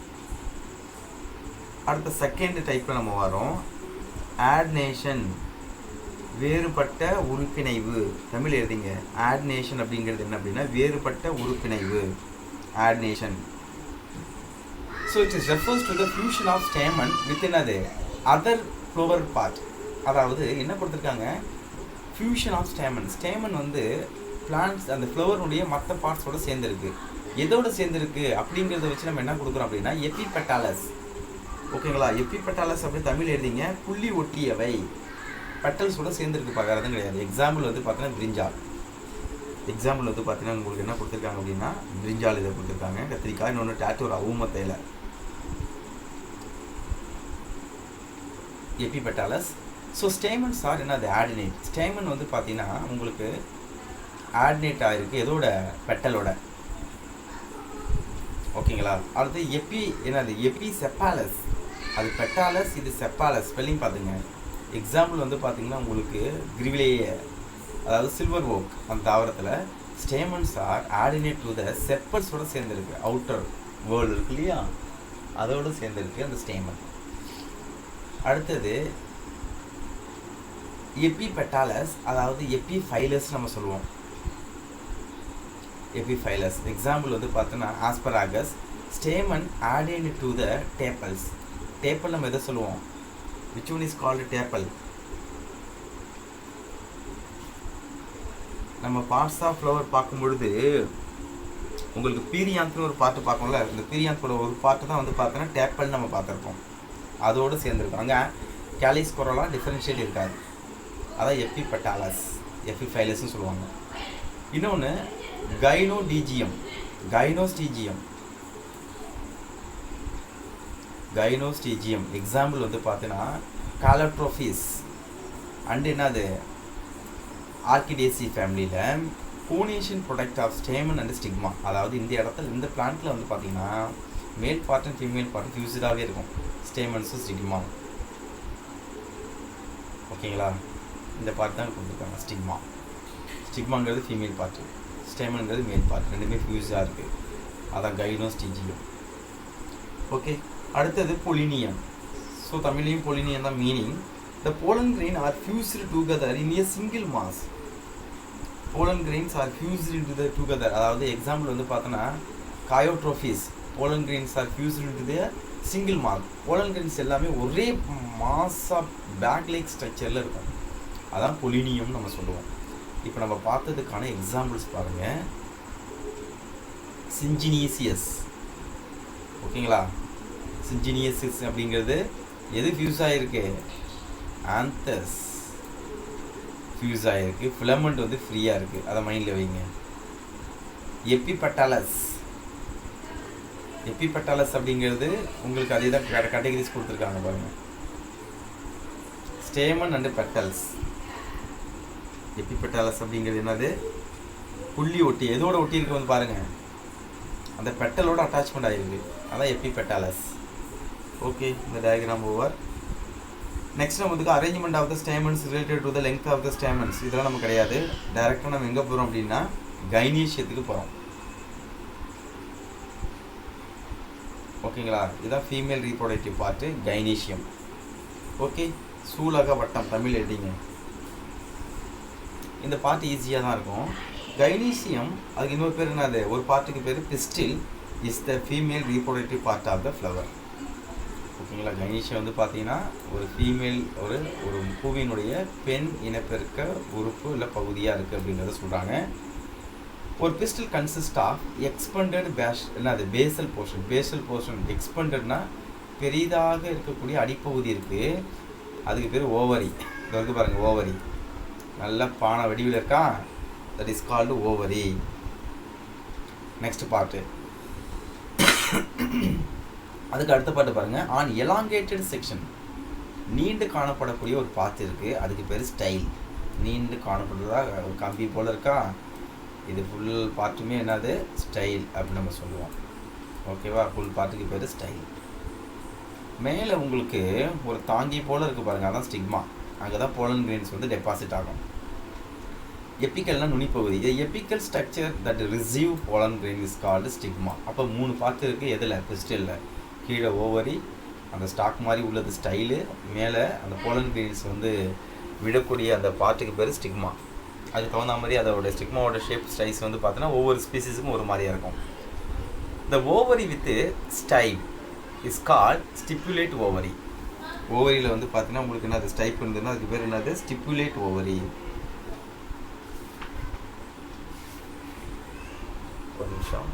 அடுத்த செகண்ட் டைப்பில் நம்ம வரோம். ஆட்னேஷன், வேறுபட்ட உறுப்பிணைவு. தமிழ் எழுதிங்க. ஆட்னேஷன் அப்படிங்கிறது என்ன அப்படின்னா வேறுபட்ட உறுப்பிணைவு, adnation. So it is refers to the fusion of stamen with என்னது அதர் ஃப்ளோவர் பார்ட். அதாவது என்ன கொடுத்துருக்காங்க, ஃபியூஷன் ஆஃப் ஸ்டேமன் வந்து பிளான்ட்ஸ் அந்த ஃப்ளவருடைய மற்ற பார்ட்ஸோடு சேர்ந்துருக்கு. எதோடு சேர்ந்துருக்கு அப்படிங்கிறத வச்சு நம்ம என்ன கொடுக்குறோம் அப்படின்னா எபிபெட்டாலஸ். ஓகேங்களா, எபிபெட்டாலஸ் அப்படி தமிழ் எழுதிங்க. புள்ளி ஒட்டியவை, பெட்டல்ஸோட சேர்ந்துருக்கு, பார்க்கறதும் கிடையாது. எக்ஸாம்பிள் வந்து பார்த்தீங்கன்னா பிரிஞ்சால். எக்ஸாம்பிள் வந்து பார்த்தீங்கன்னா உங்களுக்கு என்ன கொடுத்துருக்காங்க அப்படின்னா பிரிஞ்சால் இதை கொடுத்துருக்காங்க. கத்திரிக்காய், இன்னொன்று டேட்டூரா ஊமத்தையில். எபிபெட்டாலஸ். ஸோ ஸ்டேமன்ஸ் ஆர் என்னது ஆர்டினேட். ஸ்டேமன் வந்து பார்த்தீங்கன்னா உங்களுக்கு ஆர்டினேட் ஆகிருக்கு எதோட பெட்டலோட. ஓகேங்களா. அடுத்து என்னது எபிசெப்பாலஸ். அது பெட்டாலஸ், இது செப்பாலஸ். ஸ்பெல்லிங் பார்த்துங்க. எக்ஸாம்பிள் வந்து பார்த்தீங்கன்னா உங்களுக்கு கிரிவிலேயே, அதாவது சில்வர் ஓக் அந்த தாவரத்தில் stamens are adnate to the செப்பல்ஸோட சேர்ந்துருக்கு. அவுட்டர் வேர்ல்டு இருக்கு இல்லையா, அதோடு சேர்ந்துருக்கு அந்த ஸ்டேமன். அடுத்தது எபிபெட்டாலஸ், அதாவது எபிஃபைலஸ் நம்ம சொல்லுவோம். எபிஃபைலஸ் எக்ஸாம்பிள் வந்து பார்த்தோன்னா asparagus. Stamen adnate to the tepals. Tepal நம்ம எதை சொல்லுவோம்? Which one is called tepal? நம்ம பார்ட்ஸ் ஆஃப் ஃப்ளவர் பார்க்கும் பொழுது உங்களுக்கு பீரியாந்த்னு ஒரு பாட்டு பார்க்கணும்ல, இந்த பீரியாந்தோட ஒரு பாட்டு தான் வந்து பார்த்தோன்னா டேப்பல் நம்ம பார்த்துருப்போம். அதோடு சேர்ந்துருக்கோம். அங்கே கேலிஸ் கொரோலாம் டிஃபரன்ஷியேட் இருக்காது. அதான் எபிபெட்டாலஸ், எபிஃபைலஸ்ன்னு சொல்லுவாங்க. இன்னொன்று கைனோஸ்டீஜியம். கைனோஸ்டீஜியம் எக்ஸாம்பிள் வந்து பார்த்தீங்கன்னா காலட்ரோஃபிஸ் அண்ட் என்னது ஆர்கிடேசி ஃபேமிலியில் connation product of stamen and stigma. அதாவது இந்த இடத்துல இந்த பிளான்ட்டில் வந்து பார்த்தீங்கன்னா male part and female part ஃபியூஸ்டாகவே இருக்கும், ஸ்டேமன்ஸும் ஸ்டிக்மா. ஓகேங்களா. இந்த பார்ட் தான் கொடுத்துருக்காங்க ஸ்டிக்மா. ஸ்டிக்மாங்கிறது ஃபீமேல் பார்ட்டு, ஸ்டேமனுங்கிறது மேல் பார்ட், ரெண்டுமே ஃபியூஸாக இருக்குது. அதான் கைனோஸ்டீஜியம். ஓகே. அடுத்தது பொலினியம். ஸோ தமிழ்லையும் பொலினியம் தான் meaning. The pollen grain are fused together in a single mass. Pollen grains are fused into the together. அதாவது எக்ஸாம்பிள் வந்து பார்த்தோன்னா Calotropis. Pollen grains are fused into the single mass. Pollen grains எல்லாமே ஒரே மாஸாக பேக் லைக் ஸ்ட்ரக்சரில் இருக்கும். அதான் பொலினியம் நம்ம சொல்லுவோம். இப்போ நம்ம பார்த்ததுக்கான எக்ஸாம்பிள்ஸ் பாருங்கள். சிஞ்சினியசியஸ். ஓகேங்களா. சிஞ்சினியசிஸ் அப்படிங்கிறது எது ஃபியூஸ் ஆகிருக்கு? ஆந்தஸ் ஃபியூஸ் ஆகிருக்கு. ஃபிலமெண்ட் வந்து ஃப்ரீயாக இருக்குது, அதை மைண்டில் வைங்க. எபிபெட்டாலஸ் அப்படிங்கிறது உங்களுக்கு அதே தான் கேட்டகரிஸ் கொடுத்துருக்காங்க பாருங்கள். Stamen and petals. எபிபெட்டாலஸ் அப்படிங்கிறது என்னது? புள்ளி ஒட்டி, எதோட ஒட்டி இருக்கு வந்து பாருங்கள், அந்த பெட்டலோட அட்டாச்மெண்ட் ஆகிருக்கு. அதான் எபிபெட்டாலஸ். ஓகே, இந்த டயக்ராம் ஓவர். நெக்ஸ்ட் நம்ம வந்து arrangement of the stamens related to the length of the stamens. இதெல்லாம் நம்ம கிடையாது. டைரெக்டாக நம்ம எங்கே போகிறோம் அப்படின்னா கைனீஷியத்துக்கு போகிறோம். ஓகேங்களா. இதுதான் female reproductive part, gynoecium. Okay. சூலக வட்டம் தமிழ் எழுதிங்க. இந்த பார்ட் ஈஸியாக தான் இருக்கும். கைனீஷியம், அதுக்கு இன்னொரு பேர் என்னது? ஒரு பார்ட்டுக்கு பேர் pistil is the female reproductive part of the flower. ஓகேங்களா. கைனீஷியம் வந்து பார்த்தீங்கன்னா ஒரு ஃபீமேல், ஒரு பூவினுடைய பெண் இனப்பெருக்க உறுப்பு இல்லை பகுதியாக இருக்குது அப்படிங்கிறத சொல்கிறாங்க. ஒரு pistil consist of expanded basal portion. எக்ஸ்பெண்டட்னா பெரிதாக இருக்கக்கூடிய அடிப்பகுதி இருக்குது, அதுக்கு பேர் ஓவரி. இது வந்து பாருங்கள், ஓவரி நல்ல பானை வடிவில் இருக்கா, that is called ovary. Next part, அதுக்கு அடுத்த பாட்டு பாருங்கள். ஆன் எலாங்கேட்டட் செக்ஷன், நீண்டு காணப்படக்கூடிய ஒரு பார்ட் இருக்குது, அதுக்கு பேர் ஸ்டைல். நீண்டு காணப்படுறதா ஒரு கம்பி போல் இருக்கா, இது ஃபுல் பார்ட்டுமே என்னது? ஸ்டைல் அப்படின்னு நம்ம சொல்லுவோம். ஓகேவா. ஃபுல் பார்ட்டுக்கு பேர் ஸ்டைல். மேலே உங்களுக்கு ஒரு தாங்கி போல் இருக்குது பாருங்கள், அதான் ஸ்டிக்மா. அங்கே தான் போலன் கிரெயின்ஸ் வந்து டெபாசிட் ஆகும். எப்பிக்கல்னால் நுனிப்பகுதி. இது apical structure that receive pollen grain is called stigma. அப்போ 3 பார்ட் இருக்குது. எதில்? பிஸ்டிலில். கீழே ஓவரி, அந்த ஸ்டாக் மாதிரி உள்ளது ஸ்டைலு, மேலே அந்த போலன் கிரெயின்ஸ் வந்து விடக்கூடிய அந்த பார்ட்டுக்கு பேர் ஸ்டிக்மா. அதுக்கு தகுந்த மாதிரி அதோட ஸ்டிக்மாவோட ஷேப் ஸ்டைல்ஸ் வந்து பார்த்தோன்னா ஒவ்வொரு ஸ்பீசிஸுக்கும் ஒரு மாதிரியாக இருக்கும். இந்த ovary with style is called stipitate ovary. ஓவரியில் வந்து பார்த்தீங்கன்னா உங்களுக்கு என்னது? ஸ்டைப் இருந்ததுன்னா அதுக்கு பேர் என்னது? Stipitate ovary. ஒரு நிமிஷம்.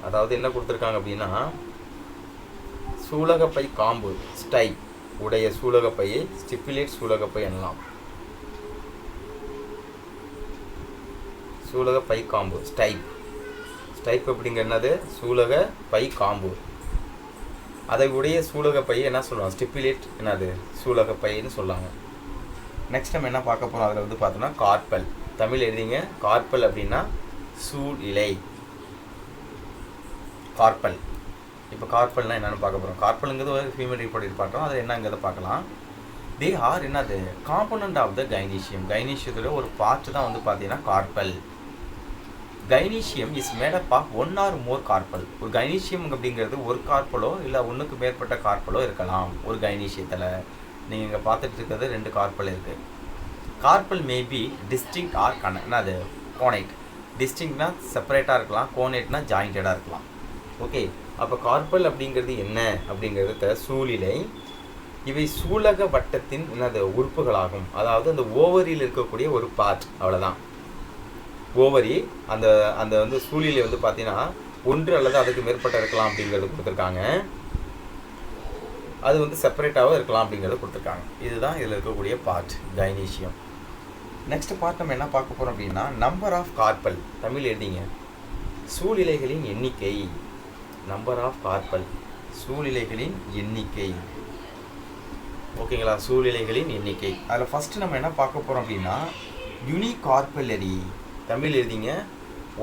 அதாவது என்ன கொடுத்துருக்காங்க அப்படின்னா, சூலகப்பை காம்பு ஸ்டை உடைய சூலகப்பையை ஸ்டிப்புலேட் சூலகப்பை எனலாம். சூலக பை காம்பு ஸ்டைப். ஸ்டைப் அப்படிங்கிற என்னது? சூலக பை காம்பு. அதை உடைய சூலக பையை என்ன சொல்லுவாங்க? ஸ்டிப்புலேட் என்னது? சூலக பைன்னு சொல்லுவாங்க. நெக்ஸ்ட் நம்ம என்ன பார்க்க போகிறோம்? அதில் வந்து பார்த்தோன்னா கார்பல். தமிழ் எழுதிங்க. கார்பல் அப்படின்னா சூல் இலை. கார்பல். இப்போ கார்பல்னால் என்னென்னு பார்க்க போகிறோம். கார்பலுங்கிறது ஒரு ஹியூமன் ரீப்ரொடக்டிவ் பார்ட்டோம். அதில் என்னங்கிறத பார்க்கலாம். தே ஆர் என்னது? Component of the gynoecium. கைனீஷியத்தோட ஒரு பார்ட்டு தான் வந்து பார்த்தீங்கன்னா carpel. Gynoecium is made up of one or more carpel. ஒரு கைனீஷியம் அப்படிங்கிறது ஒரு கார்பலோ இல்லை ஒன்றுக்கு மேற்பட்ட கார்பலோ இருக்கலாம். ஒரு கைனீஷியத்தில் நீங்கள் இங்கே பார்த்துட்டு இருக்கிறது 2 கார்பல் இருக்குது. கார்பல் மேபி டிஸ்டிங்க் ஆர் என்னது? கோனைட். டிஸ்டிங்க்னா செப்பரேட்டாக இருக்கலாம், கோனைட்னா ஜாயிண்டடாக இருக்கலாம். ஓகே, அப்போ கார்பல் அப்படிங்கிறது என்ன அப்படிங்கிறத சூலிலை. இவை சூலக வட்டத்தின் என்னது? உறுப்புகளாகும். அதாவது அந்த ஓவரியில் இருக்கக்கூடிய ஒரு பார்ட், அவ்வளோதான். ஓவரி அந்த அந்த வந்து சூழிலை வந்து பார்த்தீங்கன்னா 1 அல்லது அதுக்கு மேற்பட்ட இருக்கலாம் அப்படிங்கிறது கொடுத்துருக்காங்க. அது வந்து செப்பரேட்டாகவும் இருக்கலாம் அப்படிங்கிறது கொடுத்துருக்காங்க. இதுதான் இதில் இருக்கக்கூடிய பார்ட், கைனீஷியம். நெக்ஸ்ட் பார்ட் நம்ம என்ன பார்க்க போகிறோம் அப்படின்னா நம்பர் ஆஃப் கார்பல். தமிழ் எழுதிங்க. சூழிலைகளின் எண்ணிக்கை. நம்பர் ஆஃப் கார்பல், சூழிலைகளின் எண்ணிக்கை. ஓகேங்களா? சூழிலைகளின் எண்ணிக்கை. அதில் ஃபஸ்ட்டு நம்ம என்ன பார்க்க போகிறோம் அப்படின்னா யூனிகார்பல்லரி. தமிழ் எழுதிங்க.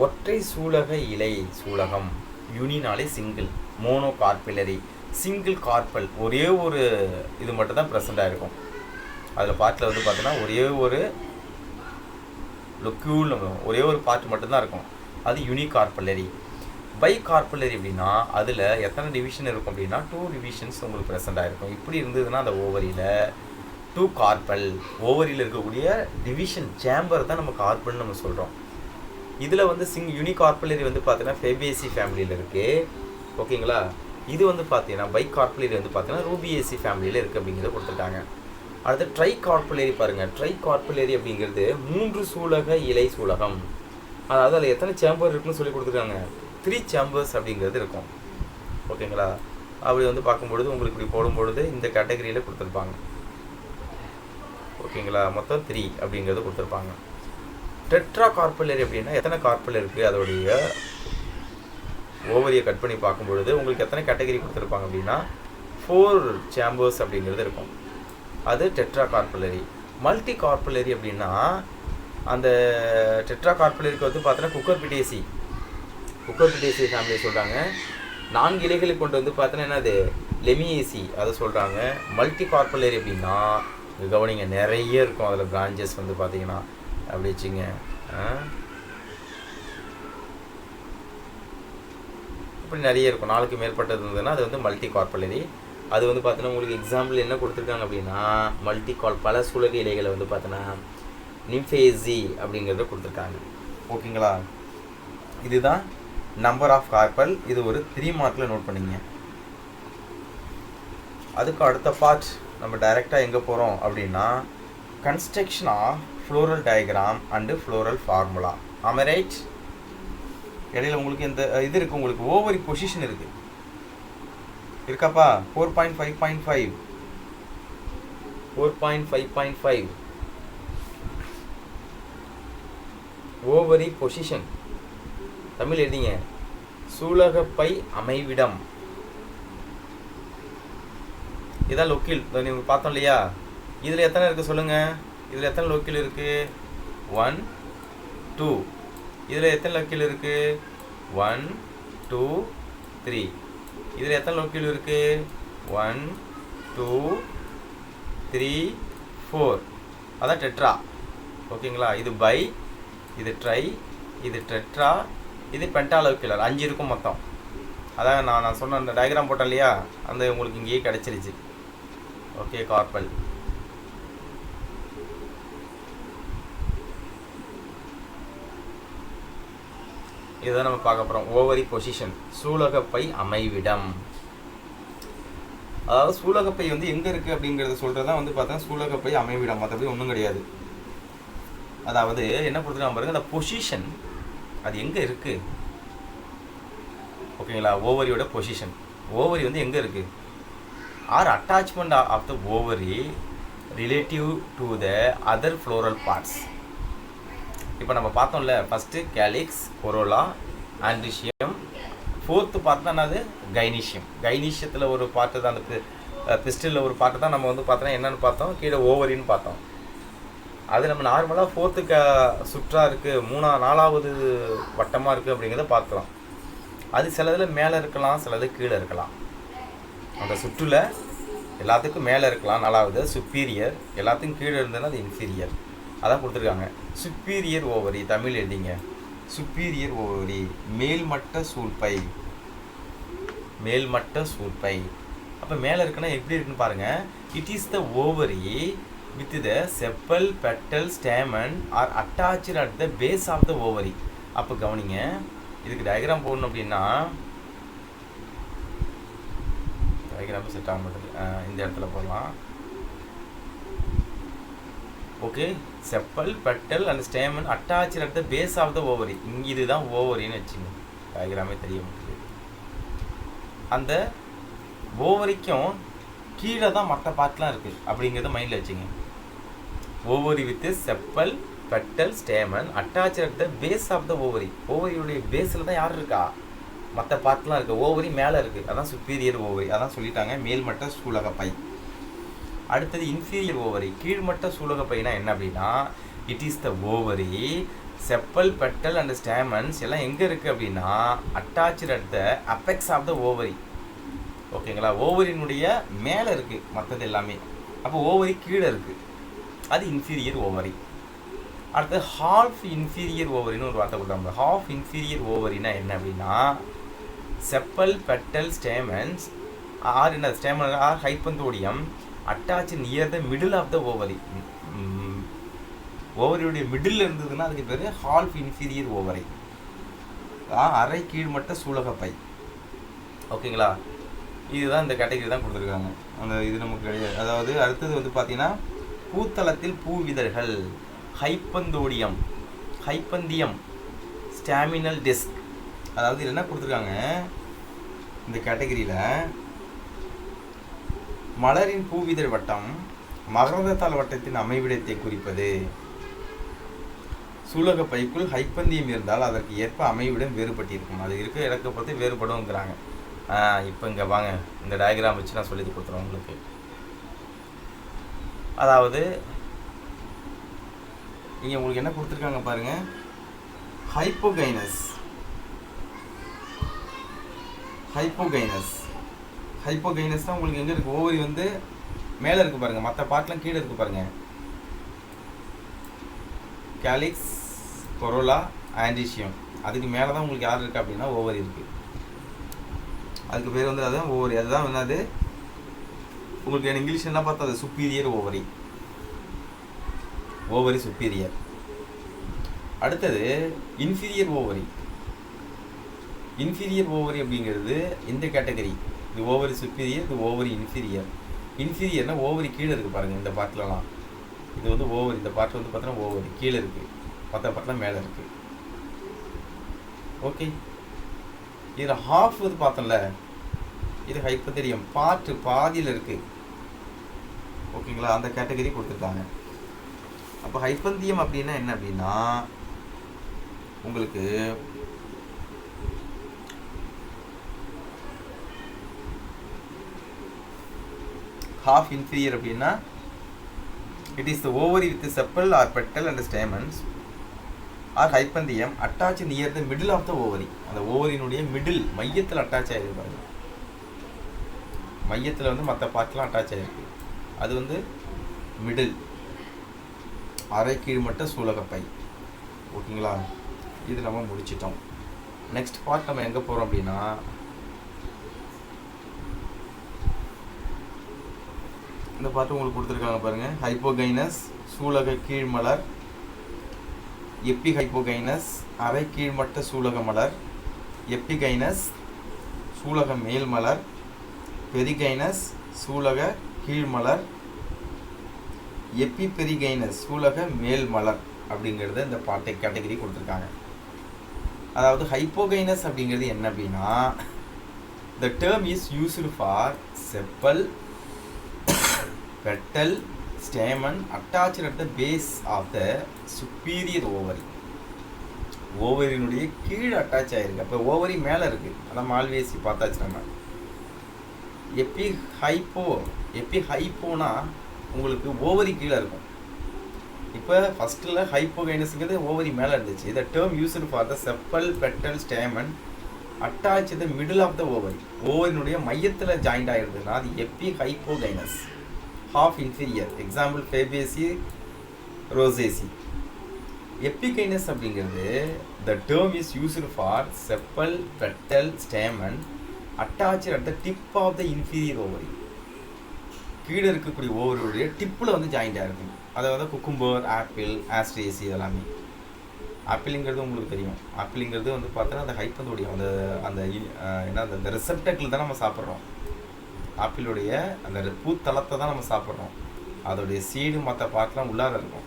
ஒற்றை சூலக இலை சூலகம். யூனினாலே single. Mono carpellary single carpel. ஒரே ஒரு இது மட்டும் தான் ப்ரெசென்ட் ஆகிருக்கும். அதில் பார்ட்டில் வந்து பார்த்தீங்கன்னா ஒரே ஒரு லொக்யூல், ஒரே ஒரு பார்ட் மட்டும்தான் இருக்கும். அது யூனிகார்பல்லரி. பை கார்பல்லரி அப்படின்னா அதில் எத்தனை டிவிஷன் இருக்கும் அப்படின்னா 2 டிவிஷன்ஸ் உங்களுக்கு ப்ரெசென்ட் ஆகிருக்கும். இப்படி இருந்ததுன்னா அந்த ஓவரியில் 2 கார்பல். ஓவரியில் இருக்கக்கூடிய டிவிஷன் சேம்பர் தான் நம்ம கார்பல்னு நம்ம சொல்கிறோம். இதில் வந்து யூனிகார்பல்லரி வந்து பார்த்தீங்கன்னா ஃபேபேசி ஃபேமிலியில் இருக்குது. ஓகேங்களா? இது வந்து பார்த்தீங்கன்னா பை கார்பல்லரி வந்து பார்த்தீங்கன்னா ரூபியேசி ஃபேமிலியில் இருக்குது அப்படிங்கிறத கொடுத்துருக்காங்க. அடுத்து ட்ரை கார்பல்லரி பாருங்கள். ட்ரை கார்பல்லரி அப்படிங்கிறது 3 சூலக இலை சூலகம். அதாவது அதில் எத்தனை சேம்பர் இருக்குன்னு சொல்லி கொடுத்துருக்காங்க? 3 சேம்பர்ஸ் அப்படிங்கிறது இருக்கும். ஓகேங்களா? அப்படி வந்து பார்க்கும்பொழுது உங்களுக்கு இப்படி போடும்பொழுது இந்த கேட்டகரியில் கொடுத்துருப்பாங்க. ஓகேங்களா? மொத்தம் 3 அப்படிங்கிறது கொடுத்துருப்பாங்க. டெட்ரா கார்பல்லரி அப்படின்னா எத்தனை கார்பல் இருக்குது, அதோடைய ஓவரியை கட் பண்ணி பார்க்கும்பொழுது உங்களுக்கு எத்தனை கேட்டகரி கொடுத்துருப்பாங்க அப்படின்னா 4 சேம்பர்ஸ் அப்படிங்கிறது இருக்கும். அது டெட்ரா கார்பல்லரி. மல்டி கார்பல்லரி அப்படின்னா அந்த டெட்ரா கார்பல்லரிக்கு வந்து பார்த்தோன்னா குக்கர்பிட்டேசி ஃபேமிலியை சொல்கிறாங்க. 4 இலைகளை கொண்டு வந்து பார்த்தோன்னா என்னது? லெமியேசி அதை சொல்கிறாங்க. மல்டி கார்பல்லரி அப்படின்னா கவனிங்க நிறைய இருக்கும். அதில் பிரான்ச்சஸ் வந்து பார்த்தீங்கன்னா அப்படி வச்சுங்க. இப்படி நிறைய இருக்கும். 4க்கு மேற்பட்டது இருந்ததுன்னா அது வந்து மல்டி கார்பல்லரி. அது வந்து பார்த்தோன்னா உங்களுக்கு எக்ஸாம்பிள் என்ன கொடுத்துருக்காங்க அப்படின்னா பல சூலக இலைகளை வந்து பார்த்தோன்னா நிம்ஃபேசி அப்படிங்கிறத கொடுத்துருக்காங்க. ஓகேங்களா? இதுதான் நம்பர் ஆஃப் கார்பல். இது ஒரு 3 மார்க்கில் நோட் பண்ணிங்க. அதுக்கு அடுத்த பார்ட் நம்ம டைரெக்டாக எங்கே போகிறோம் அப்படின்னா construction of floral diagram and floral formula. ஆம் ரைட்? இடையில உங்களுக்கு இந்த இது இருக்குது, உங்களுக்கு ஓவரி பொசிஷன் இருக்குது இருக்காப்பா? 4.5.5 4.5.5 ஓவரி பொசிஷன். தமிழ் எழுதிங்க. சூலகப்பை அமைவிடம். இதான் லொக்கில். நீங்கள் பார்த்தோம் இல்லையா? இதில் எத்தனை இருக்குது சொல்லுங்கள்? இதில் எத்தனை லொக்கில் இருக்குது? 1 2. இதில் எத்தனை லொக்கில் இருக்குது? 1 2 3. இதில் எத்தனை லொக்கில் இருக்குது? 1 2 3 4. அதான் டெட்ரா. ஓகேங்களா? இது பை, இது ட்ரை, இது டெட்ரா, இது பென்டாலோக்கியுலர். 5 இருக்கும் மொத்தம். அதான் நான் சொன்ன அந்த டயக்ராம் போட்டேன் இல்லையா? அந்த உங்களுக்கு இங்கேயே கிடச்சிருச்சு. Okay, carpal. இதுதான் நம்ம பார்க்க போகிறோம். ஓவரி பொசிஷன், சூலகப்பை அமைவிடம். அதாவது சூலகப்பை வந்து எங்கே இருக்குது அப்படிங்கிறத சொல்கிறது தான் வந்து பார்த்தா சூலகப்பை அமைவிடம். மற்றபடி ஒன்றும் கிடையாது. அதாவது என்ன கொடுத்துருக்காங்க பாருங்கள், அந்த பொசிஷன் அது எங்கே இருக்குது. ஓகேங்களா? ஓவரியோட பொசிஷன். ஓவரி வந்து எங்கே இருக்குது? Or attachment of the ovary relative to the other floral parts. இப்போ நம்ம பார்த்தோம்ல, first calyx, corolla, androecium. Fourth part தான் என்னது, கைனீஷியம். கைனீஷியத்தில் ஒரு பார்ட்டு தான், அந்த பிஸ்டிலில் ஒரு பார்ட்டு தான் நம்ம வந்து பார்த்தோன்னா என்னென்னு பார்த்தோம், கீழே ஓவரின்னு பார்த்தோம். அது நம்ம நார்மலாக ஃபோர்த்துக்கு சுற்றாக இருக்குது, நாலாவது வட்டமாக இருக்குது அப்படிங்கிறத பார்க்கலாம். அது சிலதில் மேலே இருக்கலாம், சிலது கீழே இருக்கலாம். அந்த சுற்றில் எல்லாத்துக்கும் மேலே இருக்கலாம் நாலாவது சுப்பீரியர், எல்லாத்துக்கும் கீழே இருந்ததுன்னா அது இன்ஃபீரியர். அதான் கொடுத்துருக்காங்க. சுப்பீரியர் ஓவரி, தமிழ் எழுதிங்க. சுப்பீரியர் ஓவரி, மேல்மட்ட சூழ்பை. மேல்மட்ட சூழ்பை. அப்போ மேலே இருக்குன்னா எப்படி இருக்குன்னு பாருங்கள். It is the ovary with the sepal, petal, stamen are attached at the base of the ovary. அப்போ கவனிங்க, இதுக்கு டயக்ராம் போடணும் அப்படின்னா டயக்ராம் செட் ஆக மாட்டேது, இந்த இடத்துல போடலாம். Okay, sepal, petal and stamen attached at the base of the ovary. இங்கே இதுதான் ஓவரின்னு வச்சுங்க, டயக்ராமே தெரிய மாட்டேங்குது. அந்த ஓவரிக்கும் கீழே தான் மற்ற பார்ட்லாம் இருக்குது அப்படிங்கிறத மைண்டில் வச்சுங்க. Ovary with sepal, petal, stamen attached at the base of the ovary. ஓவரியுடைய பேஸில் தான் யார் இருக்கா, மற்ற பார்ட்லாம் இருக்குது. ஓவரி மேலே இருக்குது, அதான் சுப்பீரியர் ஓவரி. அதான் சொல்லிட்டாங்க, மேல்மட்ட சூலகப்பை. அடுத்தது இன்ஃபீரியர் ஓவரி, கீழ்மட்ட சூலகப்பைனா என்ன அப்படின்னா, it is the ovary sepal, petal and stamens எல்லாம் எங்கே இருக்குது அப்படின்னா attached at the apex of the ovary. ஓகேங்களா, ஓவரினுடைய மேலே இருக்குது மற்றது எல்லாமே. அப்போ ஓவரி கீழே இருக்குது, அது இன்ஃபீரியர் ஓவரி. அடுத்து ஹாஃப் இன்ஃபீரியர் ஓவரின்னு ஒரு வார்த்தை கொடுத்தாங்க. ஹாஃப் இன்ஃபீரியர் ஓவரினா என்ன அப்படின்னா, செப்பல், பெட்டல், ஸ்டேமன்ஸ் ஆர் என்ன stamen are hypanthium attach near the middle of the ovary. ஓவரியுடைய மிடில் இருந்ததுன்னா அதுக்கு பேர் ஹால்ஃப் இன்ஃபீரியர் ஓவரி, அரை கீழ்மட்ட சூலகப்பை. ஓகேங்களா, இதுதான் இந்த கேட்டகரி தான் கொடுத்துருக்காங்க. அந்த இது நமக்கு கிடையாது. அதாவது அடுத்தது வந்து பார்த்தீங்கன்னா பூத்தளத்தில் பூவிதழ்கள், ஹைப்பந்தோடியம், ஹைப்பந்தியம், ஸ்டாமினல் டிஸ்க். அதாவது இது என்ன கொடுத்துருக்காங்க இந்த கேட்டகரியில், மலரின் பூவிதழ் வட்டம் மகரந்தத்தாள் வட்டத்தின் அமைவிடத்தை குறிப்பது. சூலக பைக்குள் ஹைப்பந்தியம் இருந்தால் அதற்கு ஏற்ப அமைவிடம் வேறுபட்டிருக்கும். அது இருக்க இடத்தை பொறுத்து வேறுபடுங்கிறாங்க. இப்போ இங்கே வாங்க, இந்த டயக்ராம் வச்சு நான் சொல்லி கொடுத்துறேன் உங்களுக்கு. அதாவது இங்கே உங்களுக்கு என்ன கொடுத்துருக்காங்க பாருங்கள், ஹைப்போகைனஸ். ஹைப்போகைனஸ் ஹைப்போகைனஸ் தான் உங்களுக்கு எங்கே இருக்குது, ஓவரி வந்து மேலே இருக்குது பாருங்கள், மற்ற பார்ட்லாம் கீழே இருக்குது பாருங்கள். கேலிக்ஸ், கொரோலா, ஆண்ட்ரிஷியம், அதுக்கு மேலே தான் உங்களுக்கு யார் இருக்குது அப்படின்னா ஓவரி இருக்குது. அதுக்கு பேர் வந்து அதுதான் ஓவரி. அதுதான் என்னது உங்களுக்கு இங்கிலீஷ் என்ன பார்த்தா அது சுப்பீரியர் ஓவரி. Ovary superior. அடுத்தது இன்ஃபீரியர் ஓவரி. இன்ஃபீரியர் ஓவரி அப்படிங்கிறது இந்த கேட்டகரி. இது ஓவரி சுப்பீரியர், இது ஓவரி இன்ஃபீரியர். இன்ஃபீரியர்னா ஓவரி கீழே இருக்குது பாருங்கள், இந்த பார்ட்லலாம். இது வந்து ஓவரி, இந்த பார்ட் வந்து பார்த்தீங்கன்னா ஓவரி கீழே இருக்குது, மற்ற பார்ட்லாம் மேலே இருக்குது. ஓகே, இதில் ஹாஃப் வந்து பார்த்தோம்ல, இது ஹைப்போதீரியம் பார்ட் பாதியில் இருக்குது. ஓகேங்களா, அந்த கேட்டகரி கொடுத்துருக்காங்க. அப்போ ஹைப்பந்தியம் அப்படின்னா என்ன அப்படின்னா உங்களுக்கு half inferior அப்படின்னா it is the ovary with the sepal or petal and stamens or hypanthium attached near the middle of the ovary. அந்த ஓவரினுடைய மிடில் மையத்தில் அட்டாச் ஆகிருக்கு பாருங்க. மையத்தில் வந்து மற்ற பார்ட்லாம் அட்டாச் ஆகிருக்கு, அது வந்து மிடில், அரை கீழ்மட்ட சூலகப்பை. ஓகேங்களா, இது நம்ம முடிச்சிட்டோம். நெக்ஸ்ட் பார்ட் நம்ம எங்கே போகிறோம் அப்படின்னா இந்த பார்ட்டு உங்களுக்கு கொடுத்துருக்காங்க பாருங்கள். ஹைப்போகைனஸ், சூலக கீழ்மலர், எப்பி ஹைப்போகைனஸ், அரை கீழ்மட்ட சூலக மலர், எப்பிகைனஸ், சூலக மேல்மலர், பெரிகைனஸ், சூலக கீழ்மலர், எப்பிபெரிகைனஸ், சூலக மேல்மலர் அப்படிங்கிறத இந்த பாட்டை கேட்டகரி கொடுத்துருக்காங்க. அதாவது ஹைப்போகைனஸ் அப்படிங்கிறது என்ன அப்படின்னா the term is used for sepal, petal stamen attached at the base of the superior ovary. ஓவரியினுடைய கீழே அட்டாச் ஆகிருக்கு. அப்போ ஓவரி மேலே இருக்குது, அதான் மால்வேசி பார்த்தாச்சு நம்ம. எப்பிஹைப்போனா உங்களுக்கு ஓவரி கீழே இருக்கும். இப்போ ஃபஸ்ட்டில் ஹைப்போகைனஸுங்கிறது ஓவரி மேலே இருந்துச்சு. இந்த term used for the sepal petal stamen attach the middle of the ovary. ஓவரினுடைய மையத்தில் ஜாயிண்ட் ஆகிருந்ததுன்னா அது epihypogynous, half inferior. Example Fabaceae Rosaceae. Epigynous அப்படிங்கிறது the term is used for sepal petal stamen attach at the tip of the inferior ovary. கீழே இருக்கக்கூடிய ஓவரியுடைய டிப்பில் வந்து ஜாயிண்டாக இருக்கும். அதாவது குக்கும்பர், ஆப்பிள், ஆஸ்ட்ரேசி இதெல்லாமே. ஆப்பிளுங்கிறது உங்களுக்கு தெரியும். ஆப்பிளுங்கிறது வந்து பார்த்தோன்னா அந்த ஹைப்பந்தோடைய அந்த அந்த என்ன அந்த ரிசப்டக்கில் தான் நம்ம சாப்பிட்றோம். ஆப்பிளுடைய அந்த பூத்தளத்தை தான் நம்ம சாப்பிட்றோம். அதோடைய சீடு மற்ற பார்ட்லாம் உள்ளார இருக்கும்.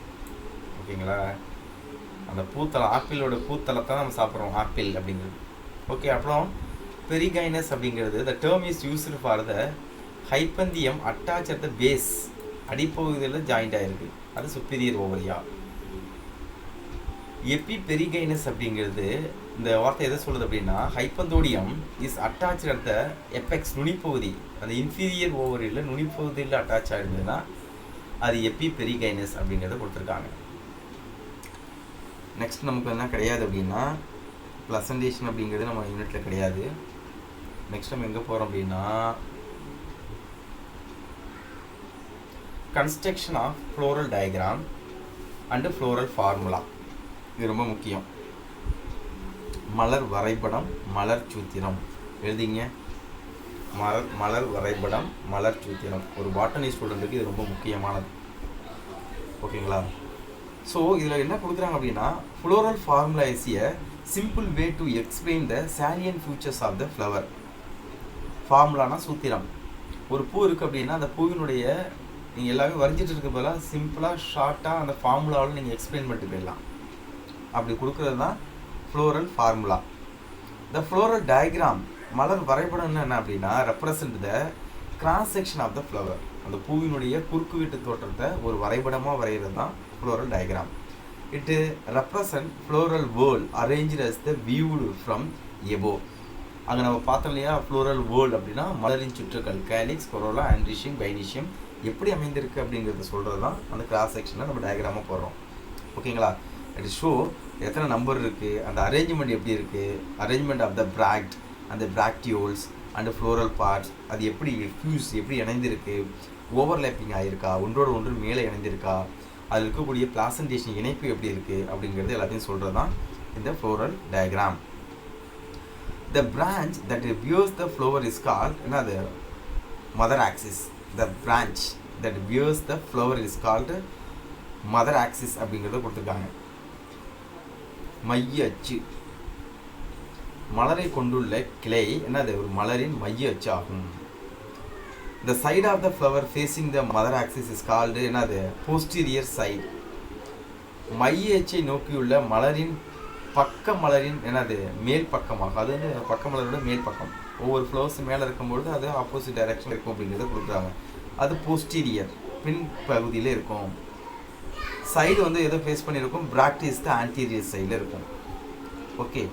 ஓகேங்களா? அந்த பூத்தளம், ஆப்பிளோட பூத்தளத்தை தான் நம்ம சாப்பிட்றோம், ஆப்பிள் அப்படிங்கிறது. ஓகே. அப்புறம் பெரிகைனஸ் அப்படிங்கிறது the term is used for the hypanthium attach at the base. அடிப்பகுதியில் ஜாயிண்ட் ஆகிருக்கு, அது சுப்பீரியர் ஓவரியா. பெரிகைனஸ் அப்படிங்கிறது இந்த வார்த்தை எதை சொல்லுது அப்படின்னா hypanthium is attach at the apex, நுனிப்பகுதி. அந்த இன்ஃபீரியர் ஓவரியில் நுனிப்பகுதியில் அட்டாச் ஆகிருந்ததுன்னா அது பெரிகைனஸ் அப்படிங்கிறத கொடுத்துருக்காங்க. நெக்ஸ்ட் நமக்கு என்ன கிடையாது அப்படின்னா ப்ளசன்டேஷன் அப்படிங்கிறது நம்ம யூனிட்டில் கிடையாது. நெக்ஸ்ட் நம்ம எங்கே போகிறோம் அப்படின்னா construction of floral diagram and floral formula. இது ரொம்ப முக்கியம். மலர் வரைபடம், மலர் சூத்திரம் எழுதிங்க. மலர் வரைபடம், மலர் சூத்திரம். ஒரு பாட்டனி ஸ்டூடெண்ட்டுக்கு இது ரொம்ப முக்கியமானது. ஓகேங்களா? ஸோ இதில் என்ன கொடுக்குறாங்க அப்படின்னா floral formula is a simple way to explain the salient features of the flower. ஃபார்முலானா சூத்திரம். ஒரு பூ இருக்குது அப்படின்னா அந்த பூவினுடைய நீங்கள் எல்லாமே வரைஞ்சிட்டு இருக்க போதெல்லாம் சிம்பிளாக ஷார்ட்டாக அந்த ஃபார்முலாவில் நீங்கள் எக்ஸ்பிளைன் பண்ணிட்டு போயிடலாம். அப்படி கொடுக்குறது தான் floral formula. The floral diagram, மலர் வரைபடம்னு என்ன அப்படின்னா represent the cross section of the flower. அந்த பூவினுடைய குறுக்கு வீட்டு தோற்றத்தை ஒரு வரைபடமாக வரைகிறது தான் floral diagram. It represent floral whorl arranged as the viewed from above. அங்கே நம்ம பார்த்தோம் இல்லையா, ஃப்ளோரல் வேர்ல்ட் அப்படின்னா மலரின் சுற்றுக்கள், கேலிக்ஸ், கொரோலா, ஆண்ட்ரிஷியம், கைனிஷியம் எப்படி அமைந்திருக்கு அப்படிங்கிறத சொல்கிறது தான் அந்த கிராஸ் செக்ஷனில் நம்ம டயக்ராமாக போடுறோம். ஓகேங்களா? இட் ஷோ எத்தனை நம்பர் இருக்குது, அந்த அரேஞ்ச்மெண்ட் எப்படி இருக்குது, அரேஞ்ச்மெண்ட் ஆஃப் த பிராக்ட், அந்த பிராக்டியோல்ஸ் அண்ட் ஃப்ளோரல் பார்ட்ஸ் அது எப்படி ஃபியூஸ் எப்படி இணைந்திருக்கு, ஓவர்லேப்பிங் ஆகிருக்கா, ஒன்றோடு ஒன்று மேலே இணைந்திருக்கா, அதில் இருக்கக்கூடிய பிளாசன்டேஷன் இணைப்பு எப்படி இருக்குது அப்படிங்கிறது எல்லாத்தையும் சொல்கிறது தான் இந்த floral diagram. The branch that bears the flower is called the mother axis. The branch that bears the flower is called mother axis அப்படிங்கிறத கொடுத்துருக்காங்க. மைய அச்சு, மலரை கொண்டுள்ள கிளை என்னது ஒரு மலரின் மைய அச்சு ஆகும். The side of the flower facing the mother axis is called என்னது posterior side. மைய அச்சை நோக்கியுள்ள மலரின் பக்க மலரின் என்னது மேல் பக்கமாக, அது வந்து பக்க மலரோட மேல் பக்கம். ஒவ்வொரு ஃப்ளவர்ஸ் மேலே இருக்கும்பொழுது அது ஆப்போசிட் டைரக்ஷன் இருக்கும் அப்படிங்கிறத கொடுக்குறாங்க. அது போஸ்டீரியர் பின் பகுதியில் இருக்கும். சைடு வந்து எதோ ஃபேஸ் பண்ணியிருக்கும், பிராக்டிஸ் த ஆன்டீரியர் சைடில் இருக்கும். Okay.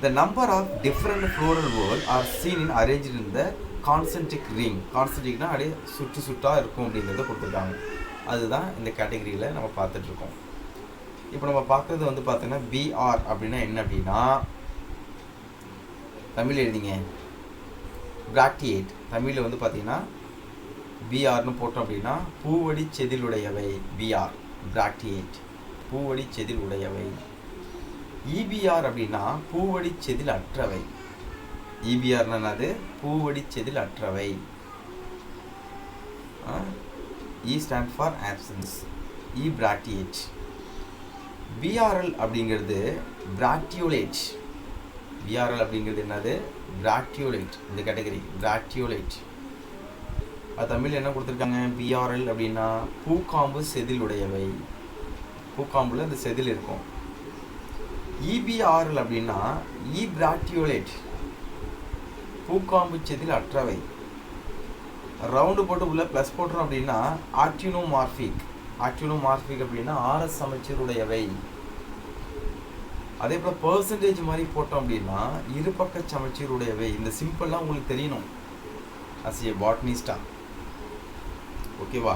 The number of different floral whorl are seen in arrange in the concentric ring. கான்சென்ட்ரிக்னா அப்படியே சுட்டு சுட்டாக இருக்கும் அப்படிங்கிறத கொடுத்துருக்காங்க. அதுதான் இந்த கேட்டகரியில் நம்ம பார்த்துட்ருக்கோம். இப்போ நம்ம பார்க்குறது வந்து பார்த்தீங்கன்னா பிஆர் அப்படின்னா என்ன அப்படின்னா தமிழ் எழுதிங்க பிராக்டியேட். தமிழில் வந்து பார்த்தீங்கன்னா பிஆர்னு போட்டோம் அப்படின்னா பூவடி செதிலுடையவை. பிஆர் பிராக்டியேட், பூவடி செதில் உடையவை. இபிஆர் அப்படின்னா பூவடி செதில் அற்றவை. இபிஆர்னா என்னது பூவடி செதில் அற்றவை. E stand for absence, E bracteate. BRL அப்படிங்கிறது பிராக்டியோலேட். பிஆர்எல் அப்படிங்கிறது என்னது பிராக்டியோலேட். இந்த கேட்டகரி பிராக்டியோலேட். அது தமிழ் என்ன கொடுத்துருக்காங்க, பிஆர்எல் அப்படின்னா பூக்காம்பு செதில் உடையவை. பூக்காம்புல அந்த செதில் இருக்கும். இபிஆர்எல் அப்படின்னா இ பிராக்டியோலேட், பூக்காம்பு செதில் அற்றவை. ரவுண்டு போட்டு உள்ள ப்ளஸ் போட்டுறோம் அப்படின்னா ஆக்டினோமார்பிக். ஆக்டினோமார்பிக் அப்படின்னா ஆர்எஸ் சமச்சீருடையவை. அதே போல் பர்சன்டேஜ் மாதிரி போட்டோம் அப்படின்னா இருபக்க சமச்சீருடையவை. இந்த சிம்பிள்லாம் உங்களுக்கு தெரியணும் அஸ் ஏ பாட்னிஸ்டா. ஓகேவா?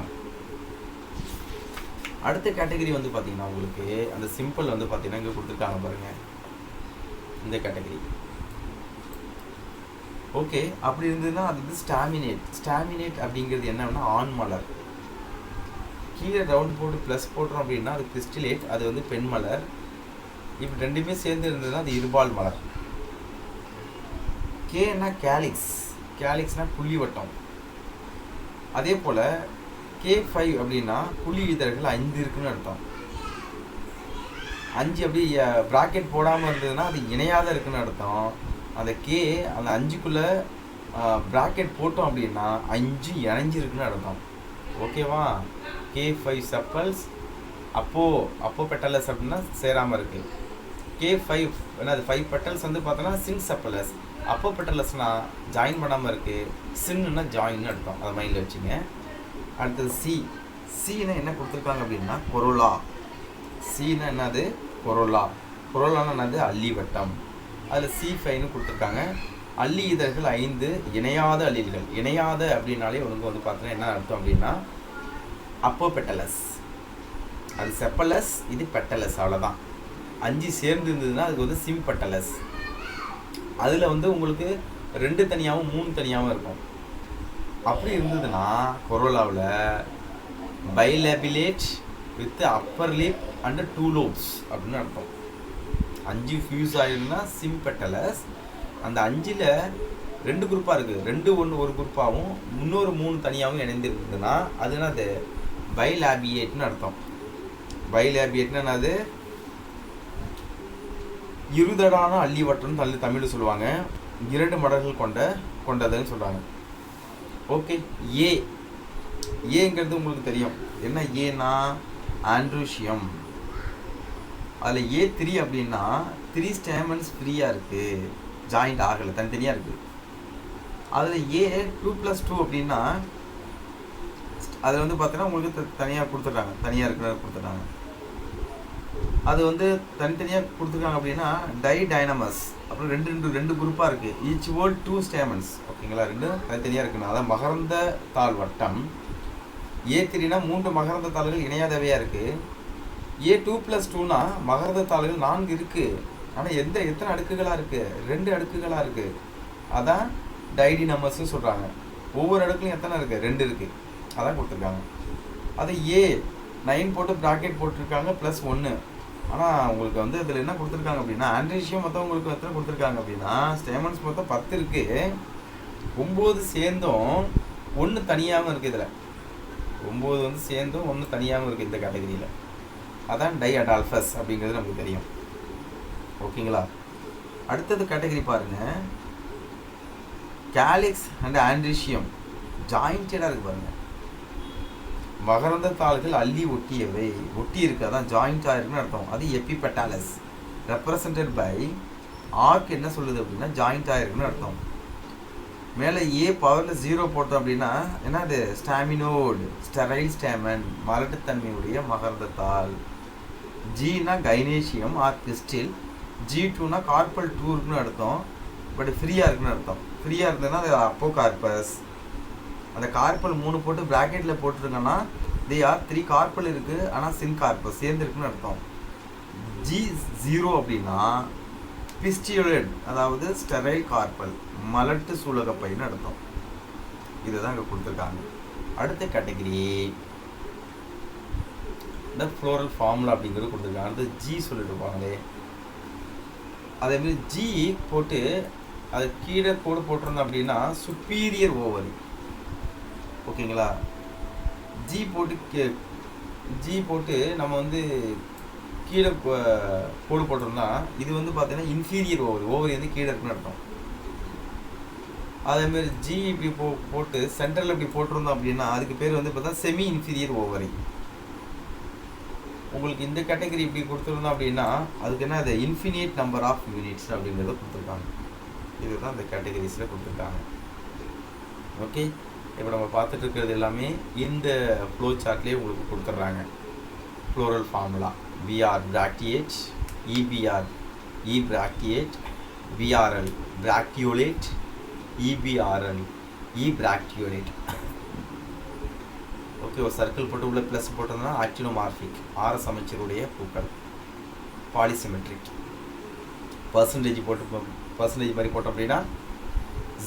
அடுத்த கேட்டகரி வந்து பார்த்தீங்கன்னா உங்களுக்கு அந்த சிம்பிள் வந்து பார்த்தீங்கன்னா இங்கே கொடுத்துருக்காங்க பாருங்கள், இந்த கேட்டகரி. ஓகே, அப்படி இருந்ததுன்னா அது வந்து ஸ்டாமினேட். ஸ்டாமினேட் அப்படிங்கிறது என்னன்னா ஆண் மலர். கீழே ரவுண்ட் போட்டு ப்ளஸ் போடுறோம் அப்படின்னா அது கிறிஸ்டிலேட், அது வந்து பெண் மலர். இப்படி ரெண்டுமே சேர்ந்து இருந்ததுன்னா அது இருபால் மலர். கேனா கேலிக்ஸ். கேலிக்ஸ்னா புள்ளி வட்டம். அதே போல் K5 அப்படின்னா புள்ளி இதழ்கள் 5 இருக்குன்னு அர்த்தம். 5 அப்படி ப்ராக்கெட் போடாமல் இருந்ததுன்னா அது இணையாத இருக்குன்னு அர்த்தம். அந்த கே அந்த 5க்குள்ளே ப்ராக்கெட் போட்டோம் அப்படின்னா 5 இணைஞ்சிருக்குன்னு அர்த்தம். ஓகேவா? K5 செப்பல்ஸ் அப்போ பெட்டலஸ் அப்படின்னா சேராமல் இருக்குது. K5 ஏன்னா அது 5 பெட்டல்ஸ் வந்து பார்த்தோன்னா சின் செப்பலஸ். அப்போ பெட்டலஸ்னால் ஜாயின் பண்ணாமல் இருக்குது. சின்னுன்னா ஜாயின்னு அர்த்தம். அதை மைண்டில் வச்சுங்க. அடுத்தது சீனா என்ன கொடுத்துருக்காங்க அப்படின்னா கொரோலா. சீனா என்னது? கொரோலா. கொரோலான்னு என்னது? அல்லி வட்டம். அதில் C5ன்னு கொடுத்துருக்காங்க. அல்லி இதழ்கள் 5 இணையாத அல்லிகள். இணையாத அப்படின்னாலே உனக்கு வந்து பார்த்தீங்கன்னா என்ன அர்த்தம் அப்படின்னா அப்போ பெட்டலஸ். அது செப்பலஸ், இது பெட்டலஸ், அவ்வளோதான். 5 சேர்ந்து இருந்ததுன்னா அதுக்கு வந்து சிம் பெட்டலஸ். அதில் வந்து உங்களுக்கு 2 தனியாகவும் 3 தனியாகவும் இருக்கும். அப்படி இருந்ததுன்னா கொரோலாவில் bilabiate with upper lip and 2 lobes அப்படின்னு அர்த்தம். 5 ஃபியூஸ் ஆகிருந்தா சிம் பெட்டலஸ். அந்த 5ல் 2 குரூப்பாக இருக்குது. 2 ஒரு குரூப்பாகவும் இன்னொரு 3 தனியாகவும் இணைந்திருந்ததுன்னா அது என்னது? பைலேபியேட்னு அர்த்தம். பைலேபியேட்னா என்னது? இருதடான அள்ளி வட்டம் தமிழில் சொல்லுவாங்க. 2 மடல்கள் கொண்டதுன்னு சொல்கிறாங்க. ஓகே, ஏங்கிறது உங்களுக்கு தெரியும். என்ன ஏன்னா ஆண்ட்ரூஷியம். அதில் A3 அப்படின்னா 3 ஸ்டேமன்ஸ் ஃப்ரீயாக இருக்குது, ஜாயிண்ட் ஆகலை, தனித்தனியாக இருக்குது. அதில் A2+2 அப்படின்னா அதில் வந்து பார்த்தீங்கன்னா உங்களுக்கு தனியாக கொடுத்துட்றாங்க, தனியாக இருக்கிற கொடுத்துட்றாங்க. அது வந்து தனித்தனியாக கொடுத்துருக்காங்க அப்படின்னா டைனமஸ். அப்புறம் ரெண்டு குரூப்பாக இருக்குது. Each world 2 stamens. ஓகேங்களா? 2 தனித்தனியாக இருக்குன்னா அதான் மகரந்த தாள் வட்டம். A3னா 3 மகரந்த தாள்கள் இணையாதவையாக இருக்குது. A2+2னா மகரந்த தாள்கள் 4 இருக்குது. ஆனால் எத்தனை அடுக்குகளாக இருக்குது? 2 அடுக்குகளாக இருக்குது. அதான் டைனமஸ்ன்னு சொல்கிறாங்க. ஒவ்வொரு அடுக்குலையும் எத்தனை இருக்குது? 2 இருக்குது. அதான் கொடுத்துருக்காங்க. அது A9 போட்டு ப்ராக்கெட் போட்டிருக்காங்க +1. ஆனால் உங்களுக்கு வந்து இதில் என்ன கொடுத்துருக்காங்க அப்படின்னா ஆண்ட்ரீஷியம் மொத்தம் உங்களுக்கு எத்தனை கொடுத்துருக்காங்க அப்படின்னா ஸ்டேமன்ஸ் மொத்தம் 10 இருக்குது. 9 சேர்ந்தும் 1 தனியாகவும் இருக்குது. இதில் 9 வந்து சேர்ந்தும் 1 தனியாகவும் இருக்குது இந்த கேட்டகரியில். அதான் டைஅடால்ஃபஸ் அப்படிங்கிறது நமக்கு தெரியும். ஓகேங்களா? அடுத்தது கேட்டகரி பாருங்கள், கேலிக்ஸ் அண்ட் ஆண்ட்ரீஷியம் ஜாயிண்டடாக இருக்குது பாருங்கள். மகரந்த தாள்கள் அள்ளி ஒட்டி இருக்கு, அதான் ஜாயிண்ட் ஆயிருக்குன்னு அர்த்தம். அது எபிபெட்டாலஸ் ரெப்ரசன்டட் பை ஆர்க் என்ன சொல்லுது அப்படின்னா ஜாயிண்ட் ஆயிருக்குன்னு அர்த்தம். மேலே பவரில் 0 போட்டோம் அப்படின்னா என்ன? அது ஸ்டாமினோடு, ஸ்டெரைல் ஸ்டேமன், மலட்டுத்தன்மையுடைய மகரந்த தாள். ஜினா கைனேஷியம் ஆர் கிறிஸ்டில். G2னா கார்பல் 2 இருக்குன்னு அர்த்தம். பட் ஃப்ரீயாக இருக்குன்னு அர்த்தம். ஃப்ரீயாக இருந்ததுன்னா அது அப்போ கார்பஸ். அந்த கார்பல் 3 போட்டு ப்ராக்கெட்டில் போட்டிருங்கன்னா தே ஆர் 3 கார்பல் இருக்குது, ஆனால் சின் கார்பஸ் சேர்ந்துருக்குன்னு அர்த்தம். G0 அப்படின்னா பிஸ்டியோலட், அதாவது ஸ்டெரைல் கார்பல், மலட்டு சூலகப்பைன்னு அர்த்தம். இதுதான் இங்கே கொடுத்துருக்காங்க. அடுத்த கேட்டகரி இந்த ஃப்ளோரல் ஃபார்முலா அப்படிங்கிறது கொடுத்துருக்காங்க. அடுத்து G சொல்லிட்டு இருப்பாங்களே, அதேமாதிரி G போட்டு அது கீழே கோடு போட்டிருந்தோம் அப்படின்னா சுப்பீரியர் ஓவரி. ஓகேங்களா? G போட்டு நம்ம வந்து கீழே கோடு போட்டிருந்தா இது வந்து பார்த்தீங்கன்னா இன்ஃபீரியர் ஓவரி வந்து கீழே இருக்குன்னு அர்த்தம். அதேமாதிரி G இப்படி போட்டு சென்டரில் இப்படி போட்டிருந்தோம் அப்படின்னா அதுக்கு பேர் வந்து பார்த்தா செமி இன்ஃபீரியர் ஓவரி. உங்களுக்கு இந்த கேட்டகரி இப்படி கொடுத்துருந்தோம் அப்படின்னா அதுக்கு என்ன? அது இன்ஃபினிட் நம்பர் ஆஃப் யூனிட்ஸ் அப்படிங்கிறத கொடுத்துருக்காங்க. இதுதான் இந்த கேட்டகரிஸில் கொடுத்துருக்காங்க. ஓகே, இப்போ நம்ம பார்த்துட்டு இருக்கிறது எல்லாமே இந்த ஃப்ளோ சார்ட்லேயே உங்களுக்கு கொடுத்துட்றாங்க. ஃப்ளோரல் ஃபார்முலா பிஆர் பிராக்டியேட், இபிஆர் இ பிராக்டியேட், பிஆர்எல் பிராக்டியோலேட், இபிஆர்எல் இ பிராக்டியோலேட். ஓகே, ஒரு சர்க்கிள் போட்டு உள்ள ப்ளஸ் போட்டோம்னா ஆக்டினோமார்பிக் ஆர சமச்சீருடைய பூக்கள். பாலிசிமெட்ரிக் பர்சன்டேஜ் போட்டு பர்சன்டேஜ் மாதிரி போட்டோம் அப்படின்னா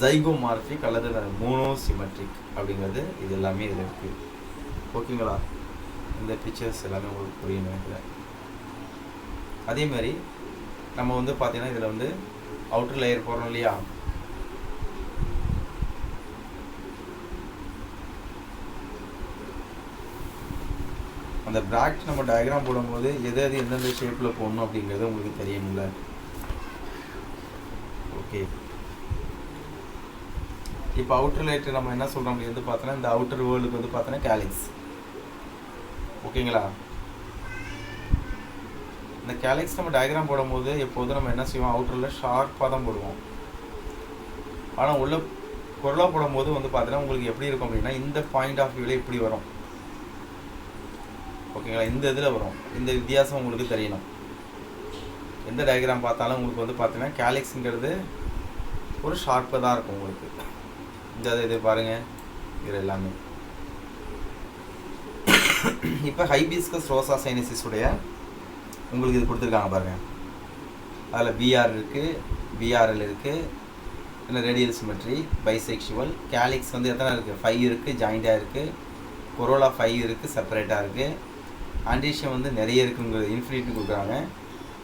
ஜைகோமார்பிக் அல்லது மோனோசிமெட்ரிக் அப்படிங்கிறது இது எல்லாமே இதில் இருக்குது. ஓகேங்களா? இந்த பிக்சர்ஸ் எல்லாமே உங்களுக்கு புரியும் நினைக்கிறேன். அதே மாதிரி நம்ம வந்து பார்த்தீங்கன்னா இதில் வந்து அவுட்டர் லேயர் போடுறோம் இல்லையா, அந்த பிராக்ட் நம்ம டயக்ராம் போடும்போது எது எது எந்தெந்த ஷேப்பில் போடணும் அப்படிங்கிறது உங்களுக்கு தெரியணும்ல. ஓகே, இப்போ அவுட்டர் லேயர் நம்ம என்ன சொல்கிறோம் அப்படி வந்து பார்த்தோன்னா இந்த அவுட்டர் வேர்ல்டுக்கு வந்து பார்த்தோன்னா கேலிக்ஸ். ஓகேங்களா? இந்த கேலிக்ஸ் நம்ம டயக்ராம் போடும்போது எப்போதும் நம்ம என்ன செய்வோம், அவுட்டரில் ஷார்ப்பாக தான் போடுவோம். ஆனால் உள்ள பொருளாக போடும்போது வந்து பார்த்தீங்கன்னா உங்களுக்கு எப்படி இருக்கும் அப்படின்னா இந்த பாயிண்ட் ஆஃப் வியூவில் இப்படி வரும். ஓகேங்களா? இந்த இதில் வரும். இந்த வித்தியாசம் உங்களுக்கு தெரியணும். எந்த டயக்ராம் பார்த்தாலும் உங்களுக்கு வந்து பார்த்தீங்கன்னா கேலிக்ஸுங்கிறது ஒரு ஷார்ப்பாக தான் இருக்கும் உங்களுக்கு. இந்த இது பாருங்கள், இது எல்லாமே. இப்போ ஹைபிஸ்கஸ் ரோசா சைனசிஸுடைய உங்களுக்கு இது கொடுத்துருக்காங்க பாருங்கள். அதில் பிஆர் இருக்குது, பிஆர்எல் இருக்குது, இல்லை ரேடியல் சிமெட்ரி, பைசெக்சுவல். கேலிக்ஸ் வந்து எத்தனை இருக்குது? 5 இருக்குது, ஜாயிண்டாக இருக்குது. கொரோலா 5 இருக்குது, செப்பரேட்டாக இருக்குது. ஆண்டிஷியம் வந்து நிறைய இருக்குங்க, இன்ஃபினிட்டி கொடுக்குறாங்க.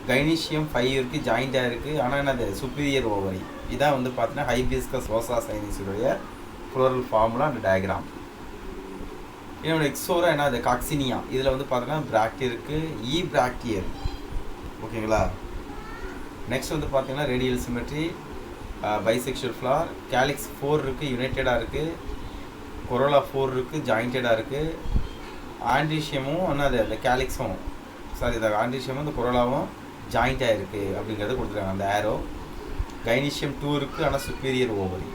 கைனீஷியம் 5 இருக்குது, ஜாயிண்டாக இருக்குது. ஆனால் என்னது? Superior ovary. இதான் வந்து பார்த்தீங்கன்னா ஹைபிஸ்கஸ் ரோசா சைனஸுடைய ஃப்ளோரல் ஃபார்முலா அண்ட் டயக்ராம். என்னோட எக்ஸோரா என்ன, அது காக்சினியா. இதில் வந்து பார்த்தீங்கன்னா பிராக்டி இருக்குது, இ பிராக்டியர். ஓகேங்களா? நெக்ஸ்ட் வந்து பார்த்தீங்கன்னா radial symmetry, bisexual flower. Calyx 4 இருக்குது, யுனைட்டடாக இருக்குது. கொரோலா 4 இருக்குது, ஜாயிண்டடாக இருக்குது. ஆண்டிஷியமும் என்னது, அந்த கேலிக்ஸும் இந்த ஆண்டிஷியமும் இந்த கொரோலாவும் ஜாயிண்டாக இருக்குது அப்படிங்கிறத கொடுத்துருக்காங்க அந்த ஆரோ. கைனீஷியம் 2 இருக்குது, ஆனால் சுப்பீரியர் ஓவரி.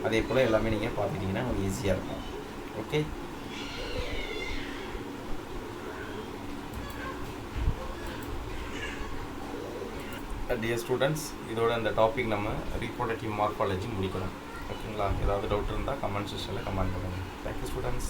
அதே போல் எல்லாமே நீங்கள் பார்த்துட்டிங்கன்னா உங்களுக்கு ஈஸியாக இருக்கும். ஓகே, டியர் ஸ்டூடெண்ட்ஸ், இதோட இந்த டாபிக் நம்ம ரீப்ரொடக்டிவ் மார்ஃபாலஜி முடிக்கணும். ஓகேங்களா? ஏதாவது டவுட் இருந்தால் கமெண்ட் செக்ஷனில் கமெண்ட் பண்ணுங்கள். Thank you students.